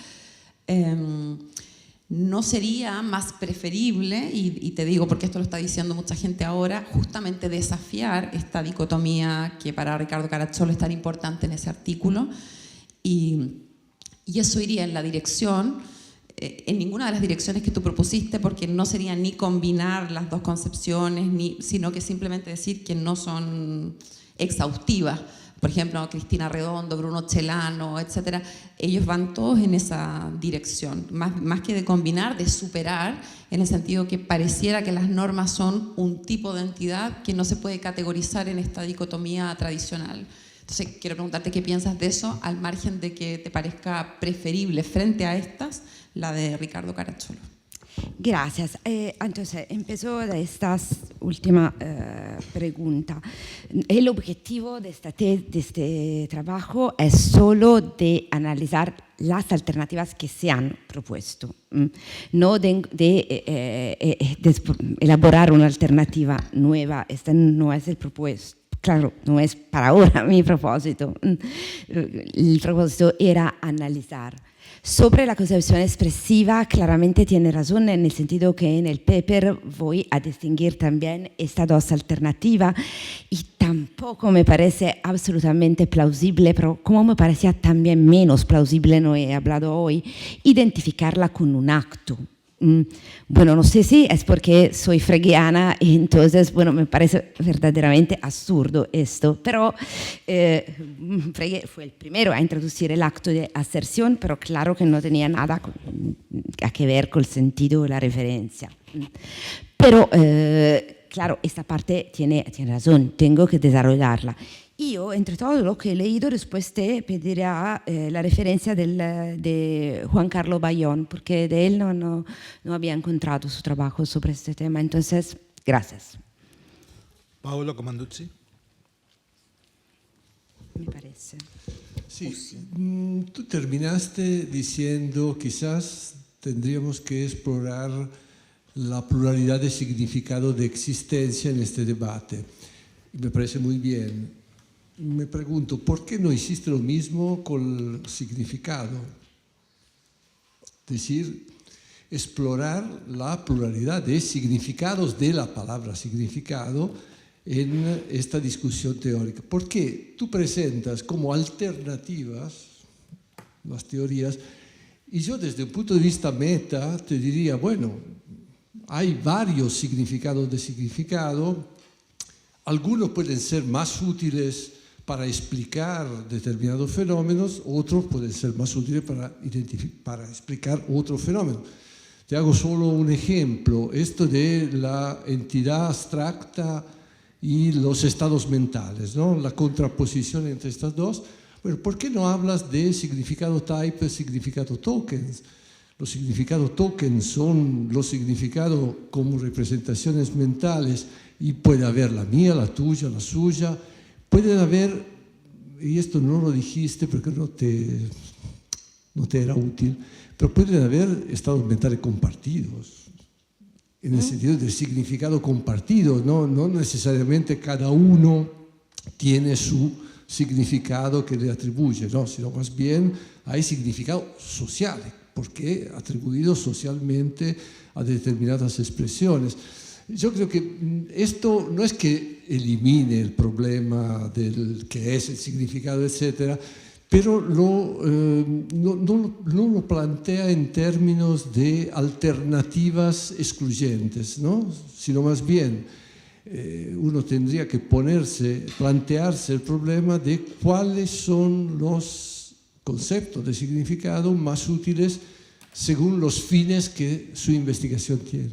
¿no sería más preferible, y te digo porque esto lo está diciendo mucha gente ahora, justamente desafiar esta dicotomía que para Ricardo Caracciolo es tan importante en ese artículo, y eso iría en la dirección, en ninguna de las direcciones que tú propusiste, porque no sería ni combinar las dos concepciones, sino que simplemente decir que no son exhaustivas. Por ejemplo, Cristina Redondo, Bruno Celano, etcétera, ellos van todos en esa dirección, más que de combinar, de superar, en el sentido que pareciera que las normas son un tipo de entidad que no se puede categorizar en esta dicotomía tradicional. Entonces, quiero preguntarte qué piensas de eso, al margen de que te parezca preferible frente a estas la de Ricardo Caracciolo. Gracias. Entonces, empezó de esta última pregunta. El objetivo de este trabajo es solo de analizar las alternativas que se han propuesto, no de elaborar una alternativa nueva. Este no es el propósito. Claro, no es para ahora mi propósito. El propósito era analizar. Sobre la concepción expresiva, claramente tiene razón en el sentido que en el paper voy a distinguir también estas dos alternativas y tampoco me parece absolutamente plausible, pero como me parecía también menos plausible, no he hablado hoy, identificarla con un acto. Bueno, no sé si es porque soy freguiana y entonces, bueno, me parece verdaderamente absurdo esto, pero Frege fue el primero a introducir el acto de aserción, pero claro que no tenía nada que ver con el sentido de la referencia. Pero, claro, esta parte tiene razón, tengo que desarrollarla. Yo, entre todo lo que he leído, después te pediré la referencia de Juan Carlos Bayón, porque de él no había encontrado su trabajo sobre este tema. Entonces, gracias. Paolo Comanduzzi. Me parece. Sí, tú terminaste diciendo quizás tendríamos que explorar la pluralidad de significado de existencia en este debate. Y me parece muy bien. Me pregunto, ¿por qué no hiciste lo mismo con el significado? Es decir, explorar la pluralidad de significados de la palabra significado en esta discusión teórica. ¿Por qué tú presentas como alternativas las teorías? Y yo desde un punto de vista meta te diría, bueno, hay varios significados de significado, algunos pueden ser más útiles para explicar determinados fenómenos, otros pueden ser más útiles para explicar otro fenómeno. Te hago solo un ejemplo, esto de la entidad abstracta y los estados mentales, ¿no? La contraposición entre estas dos. Bueno, ¿por qué no hablas de significado type y significado tokens? Los significados tokens son los significados como representaciones mentales y puede haber la mía, la tuya, la suya. Pueden haber, y esto no lo dijiste porque no te era útil, pero pueden haber estados mentales compartidos, en el sentido del significado compartido, no necesariamente cada uno tiene su significado que le atribuye, no, sino más bien hay significados sociales, porque atribuidos socialmente a determinadas expresiones. Yo creo que esto no es que elimine el problema del que es el significado, etcétera, pero no lo plantea en términos de alternativas excluyentes, ¿no? Sino más bien uno tendría que plantearse el problema de cuáles son los conceptos de significado más útiles según los fines que su investigación tiene.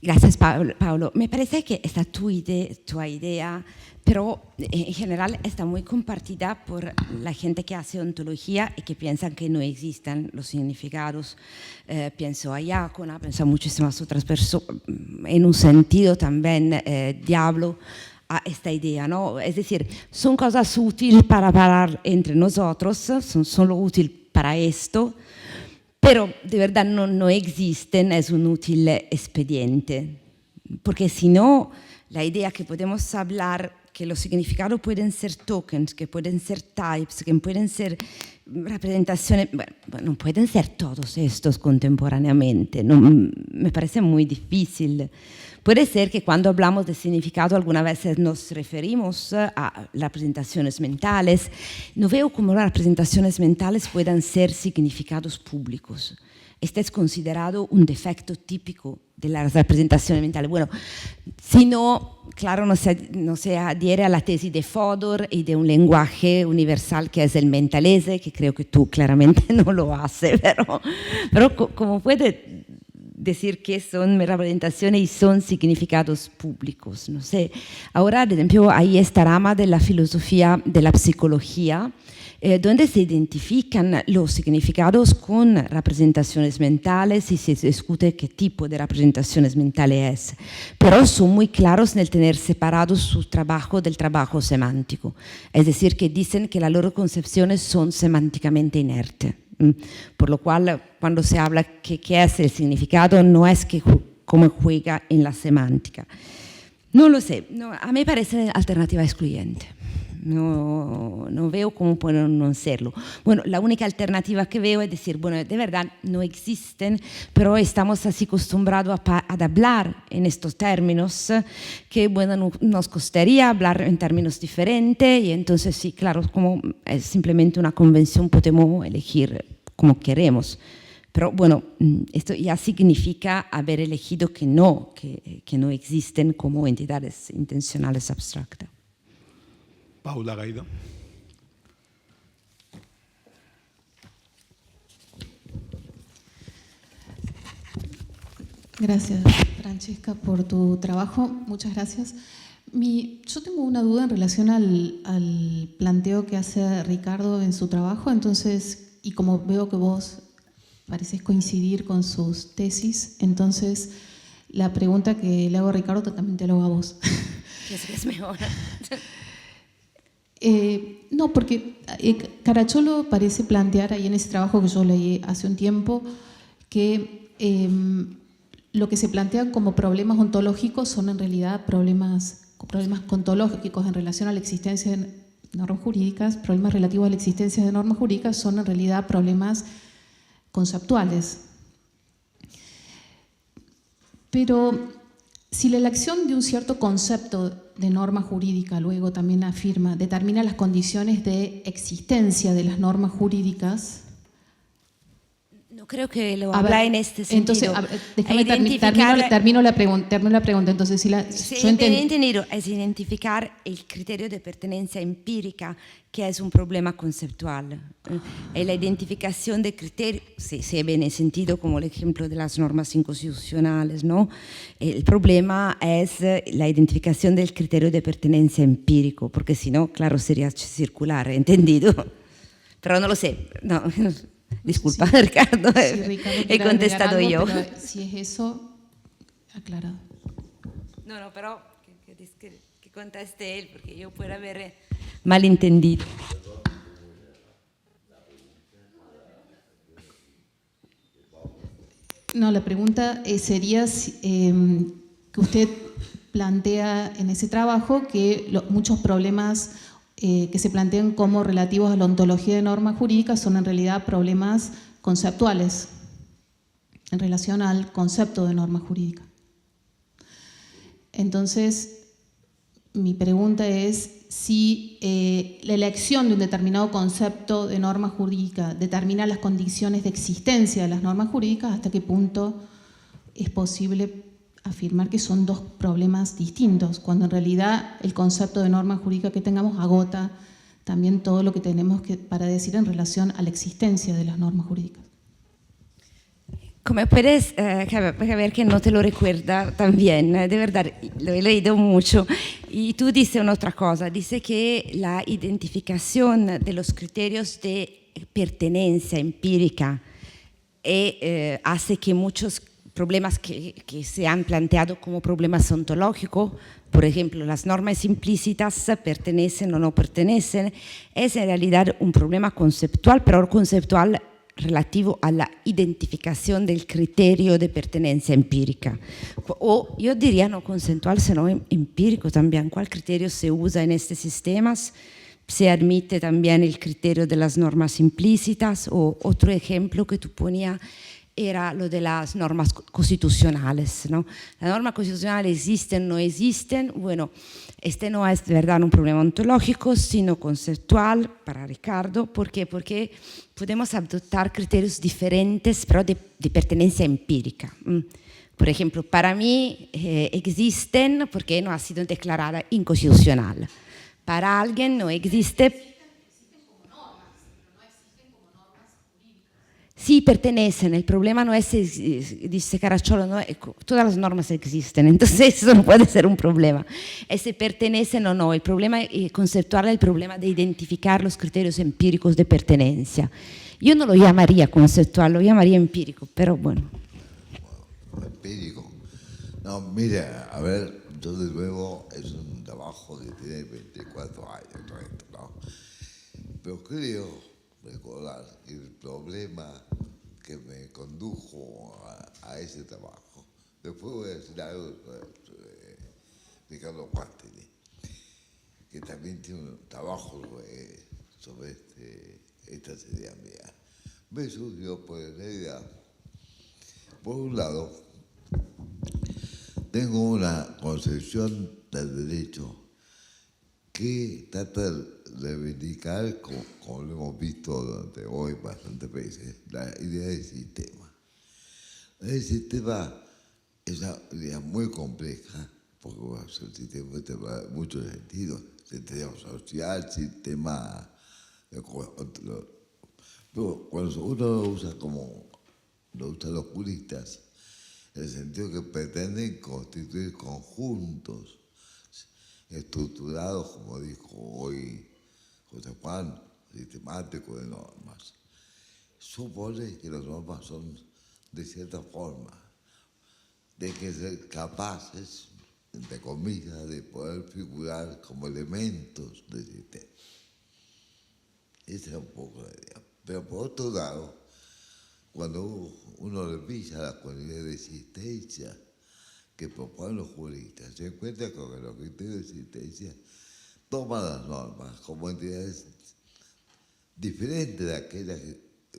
Gracias, Paolo. Me parece que esta tu idea, pero en general está muy compartida por la gente que hace ontología y que piensan que no existen los significados. Pienso a Iacona, pienso a muchísimas otras personas, en un sentido también Diablo, a esta idea, ¿no? Es decir, son cosas útiles para hablar entre nosotros, son solo útiles para esto, pero de verdad no existen, es un útil expediente, porque si no, la idea que podemos hablar, que los significados pueden ser tokens, que pueden ser types, que pueden ser representaciones, bueno, no pueden ser todos estos contemporáneamente, no, me parece muy difícil. Puede ser que cuando hablamos de significado algunas veces nos referimos a representaciones mentales. No veo cómo las representaciones mentales puedan ser significados públicos. Este es considerado un defecto típico de las representaciones mentales. Bueno, si no, claro, no se adhiere a la tesis de Fodor y de un lenguaje universal que es el mentalese, que creo que tú claramente no lo haces, pero como puede decir que son representaciones y son significados públicos, no sé. Ahora, por ejemplo, hay esta rama de la filosofía de la psicología, donde se identifican los significados con representaciones mentales y se discute qué tipo de representaciones mentales es. Pero son muy claros en el tener separado su trabajo del trabajo semántico. Es decir, que dicen que las loro concepciones son semánticamente inertes. Por lo cual, cuando se habla que es el significado, no es que cómo juega en la semántica. No lo sé, no, a mí me parece alternativa excluyente. No veo cómo pueden no serlo. Bueno, la única alternativa que veo es decir, bueno, de verdad no existen, pero estamos así acostumbrados a hablar en estos términos que, bueno, nos costaría hablar en términos diferentes y entonces sí, claro, como es simplemente una convención, podemos elegir como queremos. Pero bueno, esto ya significa haber elegido que no existen como entidades intencionales abstractas. Paula Gaido. Gracias, Francesca, por tu trabajo. Muchas gracias. Yo tengo una duda en relación al planteo que hace Ricardo en su trabajo, entonces, y como veo que vos pareces coincidir con sus tesis, entonces la pregunta que le hago a Ricardo también te la hago a vos. ¿Qué es mejor? No, porque Caracciolo parece plantear ahí en ese trabajo que yo leí hace un tiempo que lo que se plantean como problemas ontológicos son en realidad problemas ontológicos en relación a la existencia de normas jurídicas, problemas relativos a la existencia de normas jurídicas son en realidad problemas conceptuales. Pero si la elección de un cierto concepto de norma jurídica, luego también afirma, determina las condiciones de existencia de las normas jurídicas. No creo que lo A ver, habla en este sentido. entonces, a ver, déjame Identificar- termino la pregunta. Entonces, si la, Sí, yo entendí. entendido es identificar el criterio de pertenencia empírica, que es un problema conceptual. Y la identificación de criterios, si bien he sentido como el ejemplo de las normas inconstitucionales, ¿no? El problema es la identificación del criterio de pertenencia empírico, porque si no, claro, sería circular, ¿entendido? Pero no lo sé, no. Disculpa, Sí. Ricardo, Si Ricardo he quiere contestado agregar algo, yo. pero si es eso, aclarado. No, pero que conteste él, porque yo puedo haber malentendido. No, la pregunta sería que usted plantea en ese trabajo que muchos problemas que se plantean como relativos a la ontología de normas jurídicas son en realidad problemas conceptuales en relación al concepto de norma jurídica. Entonces, mi pregunta es si la elección de un determinado concepto de norma jurídica determina las condiciones de existencia de las normas jurídicas, hasta qué punto es posible afirmar que son dos problemas distintos, cuando en realidad el concepto de norma jurídica que tengamos agota también todo lo que tenemos para decir en relación a la existencia de las normas jurídicas. Como puedes ver que no te lo recuerda también, de verdad, lo he leído mucho. Y tú dices una otra cosa, dice que la identificación de los criterios de pertenencia empírica hace que muchos problemas que se han planteado como problemas ontológicos, por ejemplo, las normas implícitas pertenecen o no pertenecen, es en realidad un problema conceptual, pero conceptual relativo a la identificación del criterio de pertenencia empírica. O yo diría no conceptual, sino empírico también. ¿Cuál criterio se usa en estos sistemas? Se admite también el criterio de las normas implícitas, o otro ejemplo que tú ponías era lo de las normas constitucionales, ¿no? Las normas constitucionales existen, no existen. Bueno, este no es de verdad un problema ontológico, sino conceptual para Ricardo. ¿Por qué? Porque podemos adoptar criterios diferentes, pero de pertenencia empírica. Por ejemplo, para mí existen porque no ha sido declarada inconstitucional. Para alguien no existe. Sí, pertenecen. El problema no es, dice Caracciolo, no, todas las normas existen, entonces eso no puede ser un problema. Es si pertenecen o no. El problema conceptual es el problema de identificar los criterios empíricos de pertenencia. Yo no lo llamaría conceptual, lo llamaría empírico, pero bueno. Empírico. No, mira, a ver, yo de nuevo es un trabajo que tiene 24 años, ¿no? Pero creo recordar el problema que me condujo a ese trabajo. Después voy a decir algo sobre Ricardo Cuartini, que también tiene un trabajo sobre esta idea mía. Me surgió por la idea, por un lado, tengo una concepción del derecho que trata de reivindicar, como lo hemos visto durante hoy bastantes veces, la idea del sistema. El sistema es una idea muy compleja, porque el sistema tiene muchos sentidos, sistema social, sistema. Pero cuando uno lo usa como lo usan los juristas, en el sentido que pretenden constituir conjuntos estructurados, como dijo hoy José Juan, sistemático de normas, supone que las normas son de cierta forma, de que ser capaces, entre comillas, de poder figurar como elementos del sistema. Esa es un poco la idea. Pero por otro lado, cuando uno revisa la cualidad de existencia que proponen los juristas, se encuentra con que los criterios de existencia toman las normas como entidades diferentes de aquellas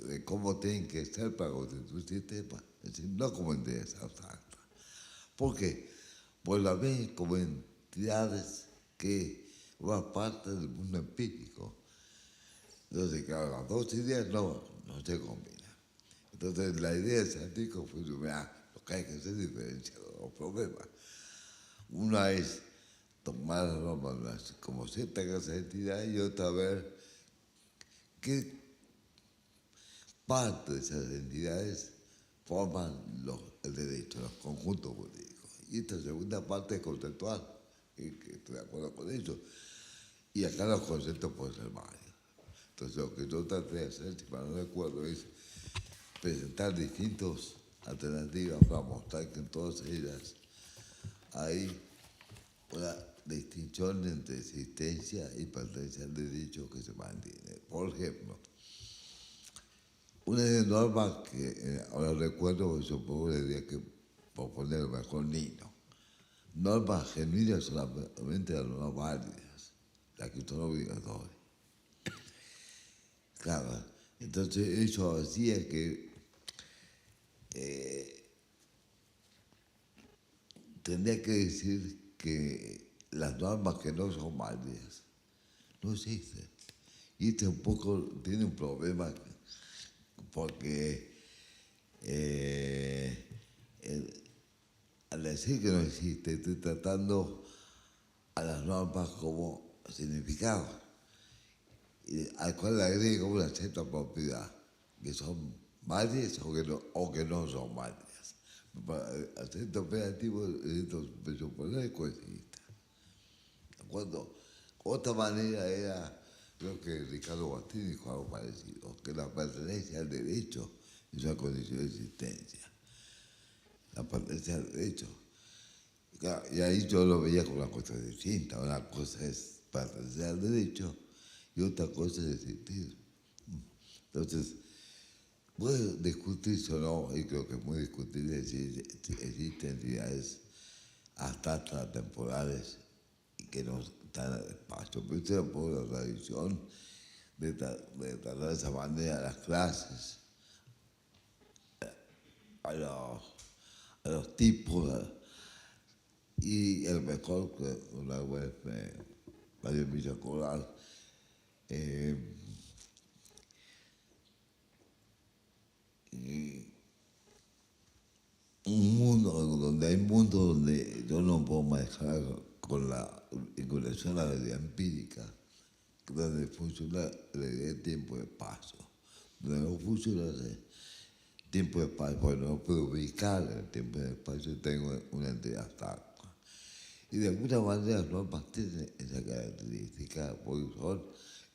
de cómo tienen que ser para constituir un sistema, es decir, no como entidades abstractas. ¿Por qué? Pues las ven como entidades que van parte del mundo empírico. Entonces, claro, las dos ideas no se combinan. Entonces, la idea de ese artículo fue, mira, lo que hay que hacer es diferenciar los problemas. Una es tomar las normas como cierta clase de entidad y otra ver qué parte de esas entidades forman el derecho, los conjuntos jurídicos. Y esta segunda parte es conceptual, que estoy de acuerdo con eso. Y acá los conceptos pueden ser varios. Entonces, lo que yo traté de hacer, si mal no recuerdo, es presentar distintas alternativas para mostrar que en todas ellas hay una distinción entre existencia y pertenencia al derecho que se mantiene. Por ejemplo, una de las normas que ahora recuerdo, porque supongo que tendría que proponer mejor niño. Normas genuinas solamente las normas válidas, las que son obligatorias. Claro, entonces eso hacía que tendría que decir que las normas que no son válidas no existen. Y este un poco tiene un problema porque al decir que no existe, estoy tratando a las normas como significado, al cual le agrego una cierta propiedad, que son válidas o que no son válidas. Para hacer este operativo, estos presuponer coexisten. ¿De acuerdo? Otra manera era, creo que Ricardo Bastini dijo algo parecido, que la pertenencia al derecho es una condición de existencia. La pertenencia al derecho. Y ahí yo lo veía como una cosa distinta. Una cosa es pertenecer al derecho y otra cosa es existir. Entonces, puede discutirse o no, y creo que es muy discutible si existen entidades abstractas, temporales, y que no están en el espacio. Pero usted por la tradición de tratar de esa manera a las clases, a los tipos, y el mejor que una vez me dio mucho acordar, un mundo donde hay mundos donde yo no puedo manejar con la vinculación a la idea empírica, donde funciona la idea de tiempo de paso, donde no funciona el tiempo de espacio, porque no puedo ubicar el tiempo de espacio, tengo una entidad abstracta. Y de alguna manera las normas tienen esa característica, porque son,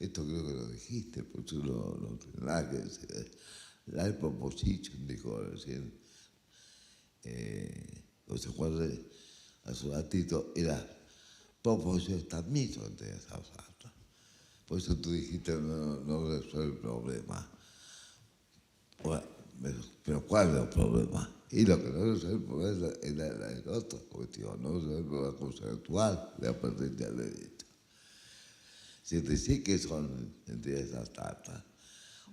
esto creo que lo dijiste, por eso no tiene nada que decir. La proposition, dijo recién, no se acuerda hace un ratito, era proposición también son entidades abstractas. Por eso tú dijiste no resuelve el problema. Bueno, pero ¿cuál es el problema? Y lo que no resuelve el problema es la otra cuestión, no resuelve el problema conceptual de la pertenencia al derecho. Si decir que son entidades abstractas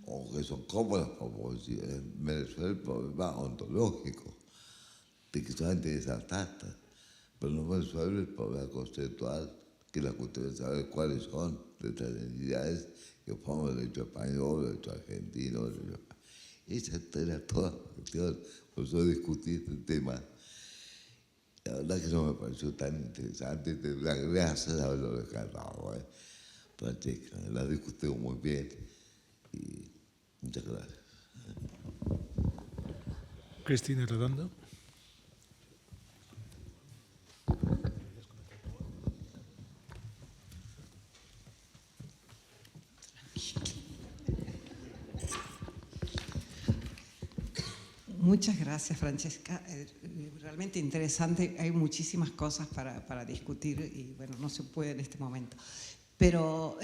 o que son como las proposiciones, me resuelve el problema ontológico de que son entidades abstractas, pero no me resuelve el problema conceptual, que la cuestión es saber cuáles son de estas entidades que forman el derecho español, el derecho argentino, el derecho... Esa era toda la cuestión, por eso discutí este tema. La verdad que no me pareció tan interesante, gracias a haberlo descartado, Francesca, la discutimos muy bien y muchas gracias. Cristina Redondo. Muchas gracias, Francesca. Realmente interesante. Hay muchísimas cosas para discutir y, bueno, no se puede en este momento. Pero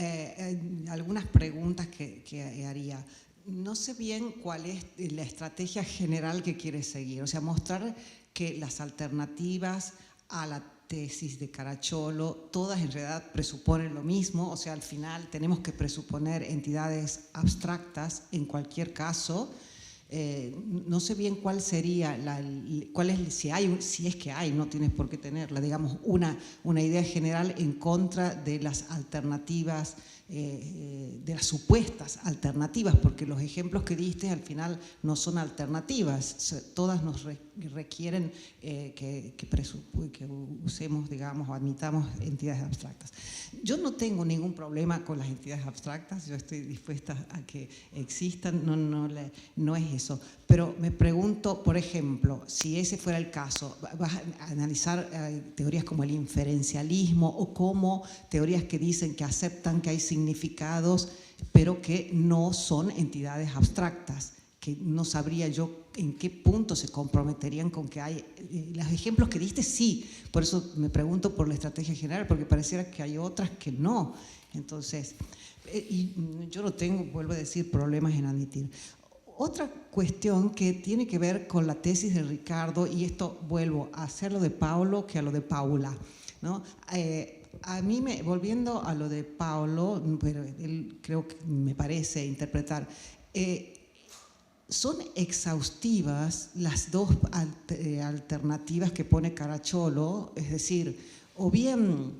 algunas preguntas que haría. No sé bien cuál es la estrategia general que quiere seguir. O sea, mostrar que las alternativas a la tesis de Caracciolo, todas en realidad presuponen lo mismo. O sea, al final tenemos que presuponer entidades abstractas en cualquier caso. No sé bien cuál sería, si es que hay, no tienes por qué tenerla, digamos, una idea general en contra de las alternativas de las supuestas alternativas, porque los ejemplos que diste al final no son alternativas, todas nos requieren que usemos, digamos, o admitamos entidades abstractas. Yo no tengo ningún problema con las entidades abstractas, yo estoy dispuesta a que existan, no es eso. Pero me pregunto, por ejemplo, si ese fuera el caso, vas a analizar teorías como el inferencialismo o como teorías que dicen que aceptan que hay significados, pero que no son entidades abstractas, que no sabría yo en qué punto se comprometerían con que hay. Los ejemplos que diste, sí, por eso me pregunto por la estrategia general, porque pareciera que hay otras que no. Entonces, y yo no tengo, vuelvo a decir, problemas en admitir. Otra cuestión que tiene que ver con la tesis de Ricardo, y esto vuelvo a hacerlo de Paulo que a lo de Paula, ¿no? A mí, volviendo a lo de Paulo, pero él creo que me parece interpretar, son exhaustivas las dos alternativas que pone Caracciolo, es decir, o bien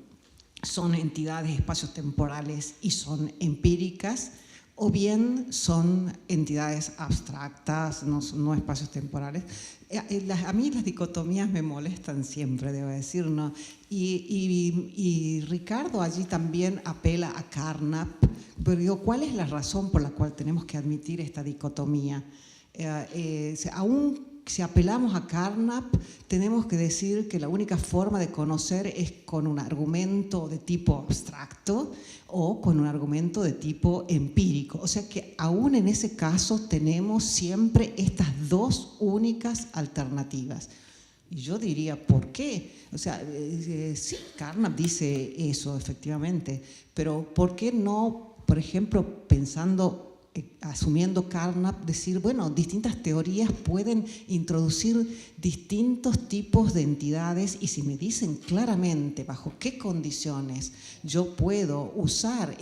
son entidades espacios temporales y son empíricas, o bien son entidades abstractas, no espacios temporales. A mí las dicotomías me molestan siempre, debo decir, ¿no? Y Ricardo allí también apela a Carnap, pero digo, ¿cuál es la razón por la cual tenemos que admitir esta dicotomía? Aún si apelamos a Carnap, tenemos que decir que la única forma de conocer es con un argumento de tipo abstracto o con un argumento de tipo empírico. O sea que aún en ese caso tenemos siempre estas dos únicas alternativas. Y yo diría, ¿por qué? O sea, sí, Carnap dice eso, efectivamente, pero ¿por qué no, por ejemplo, asumiendo Carnap, decir, bueno, distintas teorías pueden introducir distintos tipos de entidades, y si me dicen claramente bajo qué condiciones yo puedo usar,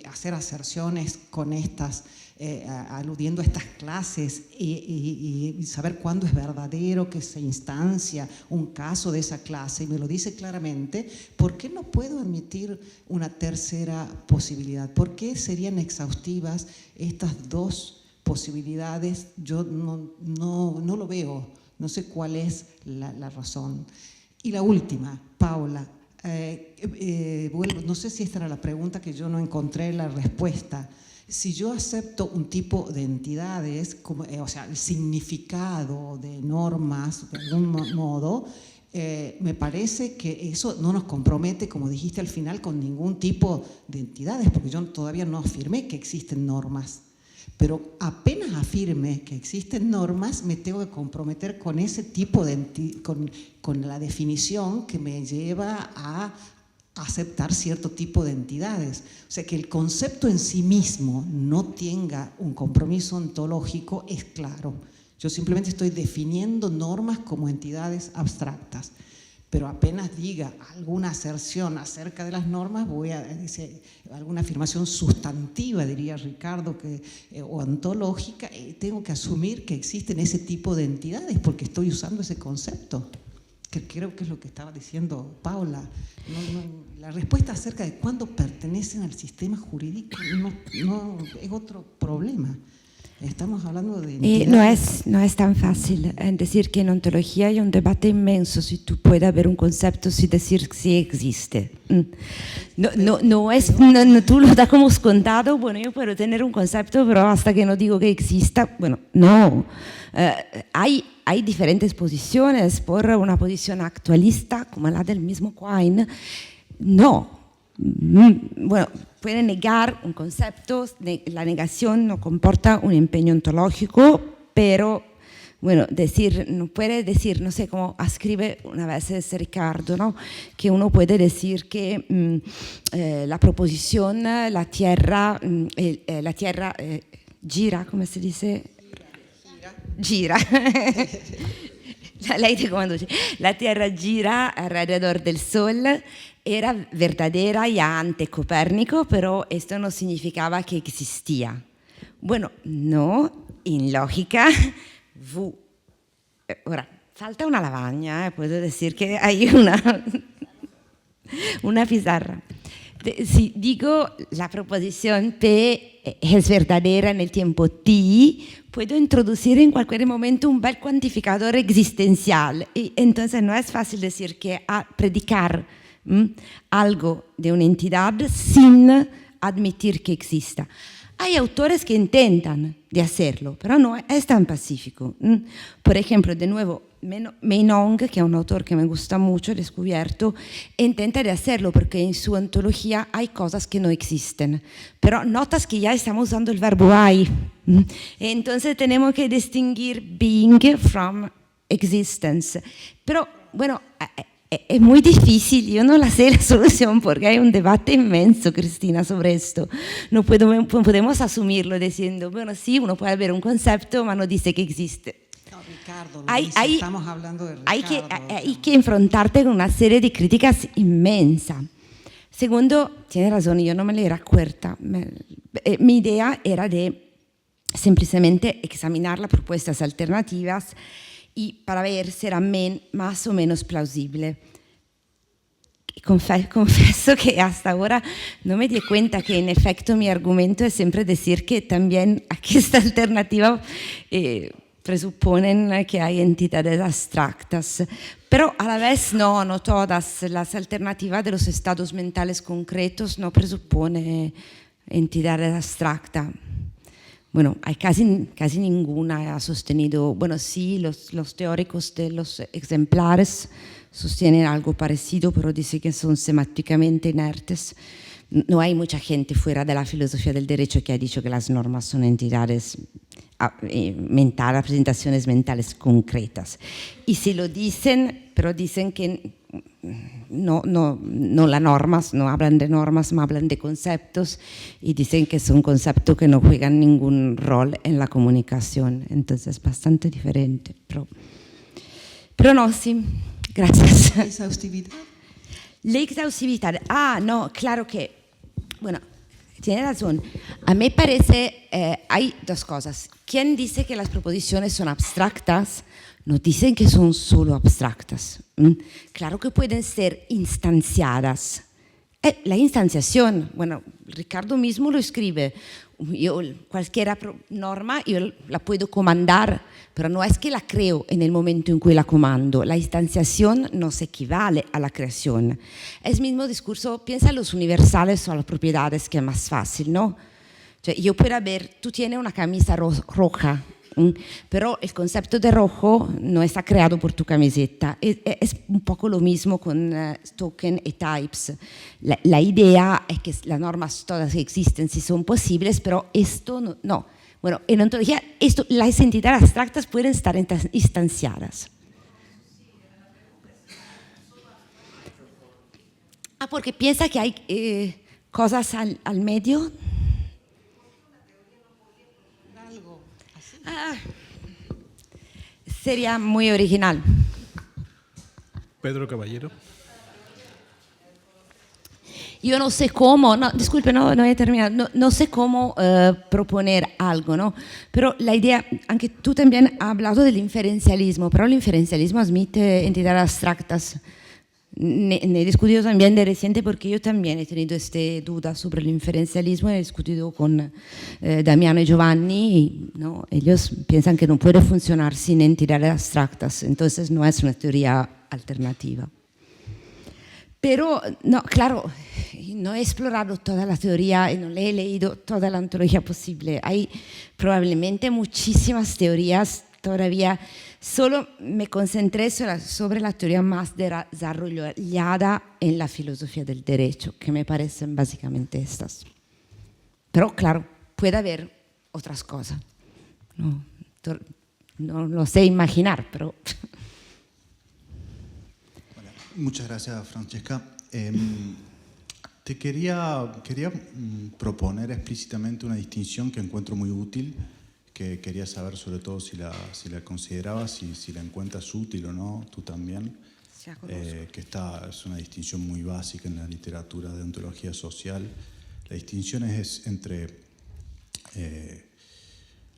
hacer aserciones con estas, aludiendo a estas clases y saber cuándo es verdadero que se instancia un caso de esa clase, y me lo dice claramente, ¿por qué no puedo admitir una tercera posibilidad? ¿Por qué serían exhaustivas estas dos posibilidades? Yo no lo veo, no sé cuál es la razón. Y la última, Paula, no sé si esta era la pregunta que yo no encontré la respuesta. Si yo acepto un tipo de entidades, o sea, el significado de normas, de algún modo, me parece que eso no nos compromete, como dijiste al final, con ningún tipo de entidades, porque yo todavía no afirmé que existen normas. Pero apenas afirme que existen normas, me tengo que comprometer con ese tipo de con la definición que me lleva a aceptar cierto tipo de entidades. O sea, que el concepto en sí mismo no tenga un compromiso ontológico es claro. Yo simplemente estoy definiendo normas como entidades abstractas. Pero apenas diga alguna aserción acerca de las normas, voy a decir alguna afirmación sustantiva, diría Ricardo, o ontológica, tengo que asumir que existen ese tipo de entidades porque estoy usando ese concepto, que creo que es lo que estaba diciendo Paula. La respuesta acerca de cuándo pertenecen al sistema jurídico no es otro problema. Estamos hablando de no es tan fácil decir que en ontología hay un debate inmenso si tú puedes haber un concepto sin decir si existe. Tú lo das como contado, bueno, yo puedo tener un concepto, pero hasta que no digo que exista, bueno, no. Hay diferentes posiciones. Por una posición actualista, como la del mismo Quine, no. Bueno, puede negar un concepto, la negación no comporta un empeño ontológico, pero bueno, no puede decir, no sé cómo escribe una vez Ricardo, ¿no? Que uno puede decir que la proposición, la tierra gira, ¿cómo se dice? Gira. La ley de cuando la Tierra gira alrededor del Sol era verdadera ya ante Copérnico, pero esto no significaba que existía. Bueno, no, en lógica, ahora, falta una lavagna, puedo decir que hay una pizarra. Si digo la proposición P es verdadera en el tiempo T, puedo introducir en cualquier momento un bel cuantificador existencial. Y entonces no es fácil decir que predicar algo de una entidad sin admitir que exista. Hay autores que intentan de hacerlo, pero no es tan pacífico. Por ejemplo, de nuevo, Meinong, que es un autor que me gusta mucho, he descubierto, intenta de hacerlo porque en su antología hay cosas que no existen. Pero notas que ya estamos usando el verbo hay. Entonces tenemos que distinguir being from existence. Pero bueno, es muy difícil, yo no la sé la solución porque hay un debate inmenso, Cristina, sobre esto. No podemos asumirlo diciendo, bueno, sí, uno puede ver un concepto, pero no dice que existe. No, Ricardo, estamos hablando de Ricardo. Hay que enfrentarte con una serie de críticas inmensa. Segundo, tiene razón, yo no me le recuerdo. Mi idea era de simplemente examinar las propuestas alternativas y para ver si era más o menos plausible. Confieso que hasta ahora no me di cuenta que en efecto mi argumento es siempre decir que también aquí esta alternativa presuponen que hay entidades abstractas, pero a la vez no todas. Las alternativas de los estados mentales concretos no presuponen entidades abstractas. Bueno, hay casi ninguna ha sostenido, bueno, sí, los teóricos de los ejemplares sostienen algo parecido, pero dicen que son semánticamente inertes. No hay mucha gente fuera de la filosofía del derecho que ha dicho que las normas son entidades mentales, representaciones mentales concretas. Y si lo dicen, pero dicen que no las normas, no hablan de normas, no hablan de conceptos y dicen que son conceptos que no juegan ningún rol en la comunicación. Entonces es bastante diferente. Pero no, sí, gracias. ¿La exhaustividad? La exhaustividad. No, claro que, bueno, tiene razón. A mí parece, hay dos cosas. Quien dice que las proposiciones son abstractas, no dicen que son solo abstractas. Claro que pueden ser instanciadas. La instanciación, bueno, Ricardo mismo lo escribe. Cualquier norma yo la puedo comandar, pero no es que la creo en el momento en que la comando. La instanciación no se equivale a la creación. Es el mismo discurso, piensa en los universales o a las propiedades, que es más fácil, ¿no? Yo puedo ver, tú tienes una camisa roja, pero el concepto de rojo no está creado por tu camiseta. Es un poco lo mismo con token y types. La idea es que las normas todas existen, si son posibles, pero esto no. Bueno, en ontología las entidades abstractas pueden estar instanciadas. Porque piensa que hay cosas al medio. Sería muy original. Pedro Caballero. Yo no sé cómo, disculpe, no he terminado, no sé cómo proponer algo, ¿no? Pero la idea, aunque tú también has hablado del inferencialismo, pero el inferencialismo admite entidades abstractas. Ne he discutido también de reciente porque yo también he tenido duda sobre el inferencialismo, he discutido con Damiano y Giovanni, y, ¿no? Ellos piensan que no puede funcionar sin entidades abstractas, entonces no es una teoría alternativa. Pero, no, claro, no he explorado toda la teoría y no le he leído toda la antología posible. Hay probablemente muchísimas teorías todavía. Solo me concentré sobre la teoría más desarrollada en la filosofía del derecho, que me parecen básicamente estas. Pero claro, puede haber otras cosas. No lo sé imaginar, pero... Muchas gracias, Francesca. Te quería proponer explícitamente una distinción que encuentro muy útil, que quería saber sobre todo si la considerabas, si la encuentras útil o no, tú también, que es una distinción muy básica en la literatura de ontología social. La distinción es entre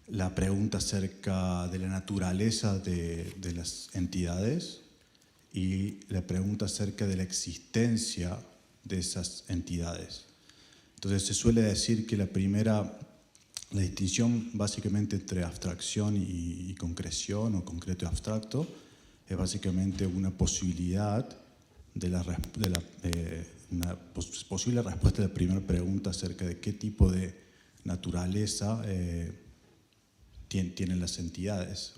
la pregunta acerca de la naturaleza de las entidades y la pregunta acerca de la existencia de esas entidades. Entonces se suele decir que la distinción básicamente entre abstracción y concreción o concreto y abstracto es básicamente una posibilidad una posible respuesta a la primera pregunta acerca de qué tipo de naturaleza tienen las entidades.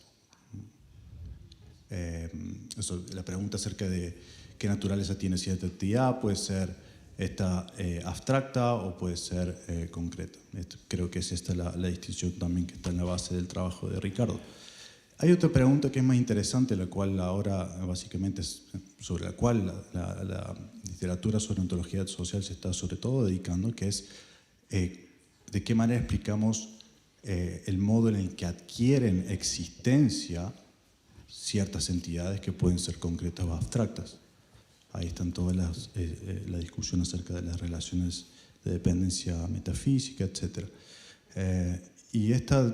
La pregunta acerca de qué naturaleza tiene cierta entidad puede ser esta abstracta o puede ser concreta. Creo que es esta la distinción también que está en la base del trabajo de Ricardo. Hay otra pregunta que es más interesante, la cual ahora básicamente sobre la cual la literatura sobre ontología social se está sobre todo dedicando, que es de qué manera explicamos el modo en el que adquieren existencia ciertas entidades que pueden ser concretas o abstractas. Ahí están todas la discusión acerca de las relaciones de dependencia metafísica, etc. Y esta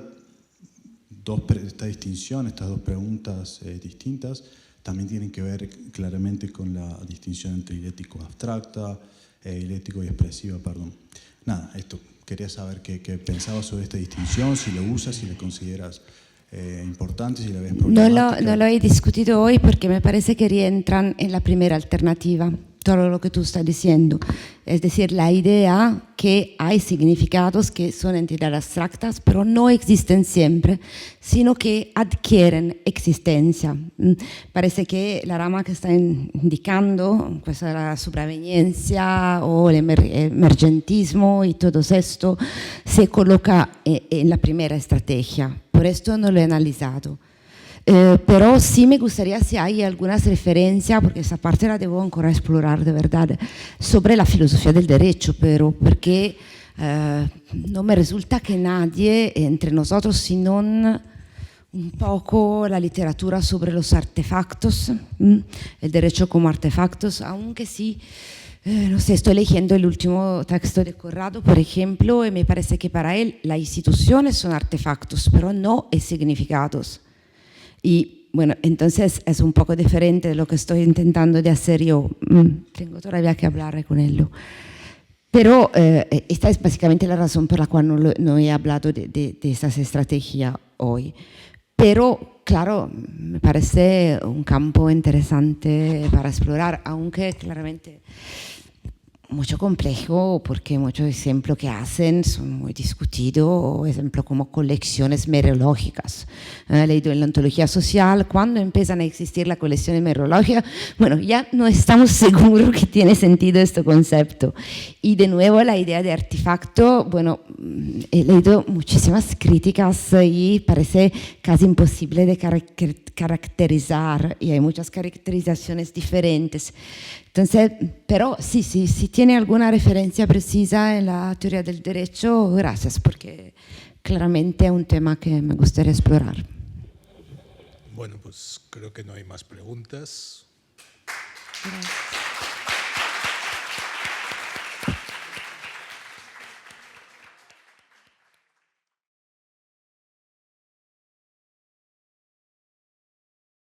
distinción, estas dos preguntas distintas, también tienen que ver claramente con la distinción entre ilético y abstracta, ilético y expresiva, perdón. Nada, esto, quería saber qué pensabas sobre esta distinción, si la usas, si la consideras importante, si la ves problemática. No lo he discutido hoy porque me parece que rientran en la primera alternativa, todo lo que tú estás diciendo. Es decir, la idea que hay significados que son entidades abstractas, pero no existen siempre, sino que adquieren existencia. Parece que la rama que está indicando, pues la supraveniencia o el emergentismo y todo esto, se coloca en la primera estrategia. Por esto no lo he analizado. Pero sí me gustaría si hay algunas referencias, porque esa parte la debo ancora explorar de verdad, sobre la filosofía del derecho, pero porque no me resulta que nadie entre nosotros, sino un poco la literatura sobre los artefactos, el derecho como artefactos, aunque sí, no sé, estoy leyendo el último texto de Corrado, por ejemplo, y me parece que para él las instituciones son artefactos, pero no significados. Y bueno, entonces es un poco diferente de lo que estoy intentando de hacer yo. Tengo todavía que hablar con él. Pero esta es básicamente la razón por la cual no he hablado de esas estrategias hoy. Pero claro, me parece un campo interesante para explorar, aunque claramente mucho complejo, porque muchos ejemplos que hacen son muy discutidos, por ejemplo, como colecciones merológicas. He leído en la ontología social, cuando empiezan a existir las colecciones merológicas, bueno, ya no estamos seguros que tiene sentido este concepto. Y de nuevo la idea de artefacto, bueno, he leído muchísimas críticas y parece casi imposible de caracterizar, y hay muchas caracterizaciones diferentes. Entonces, pero sí, si tiene alguna referencia precisa en la teoría del derecho, gracias, porque claramente es un tema que me gustaría explorar. Bueno, pues creo que no hay más preguntas. Gracias.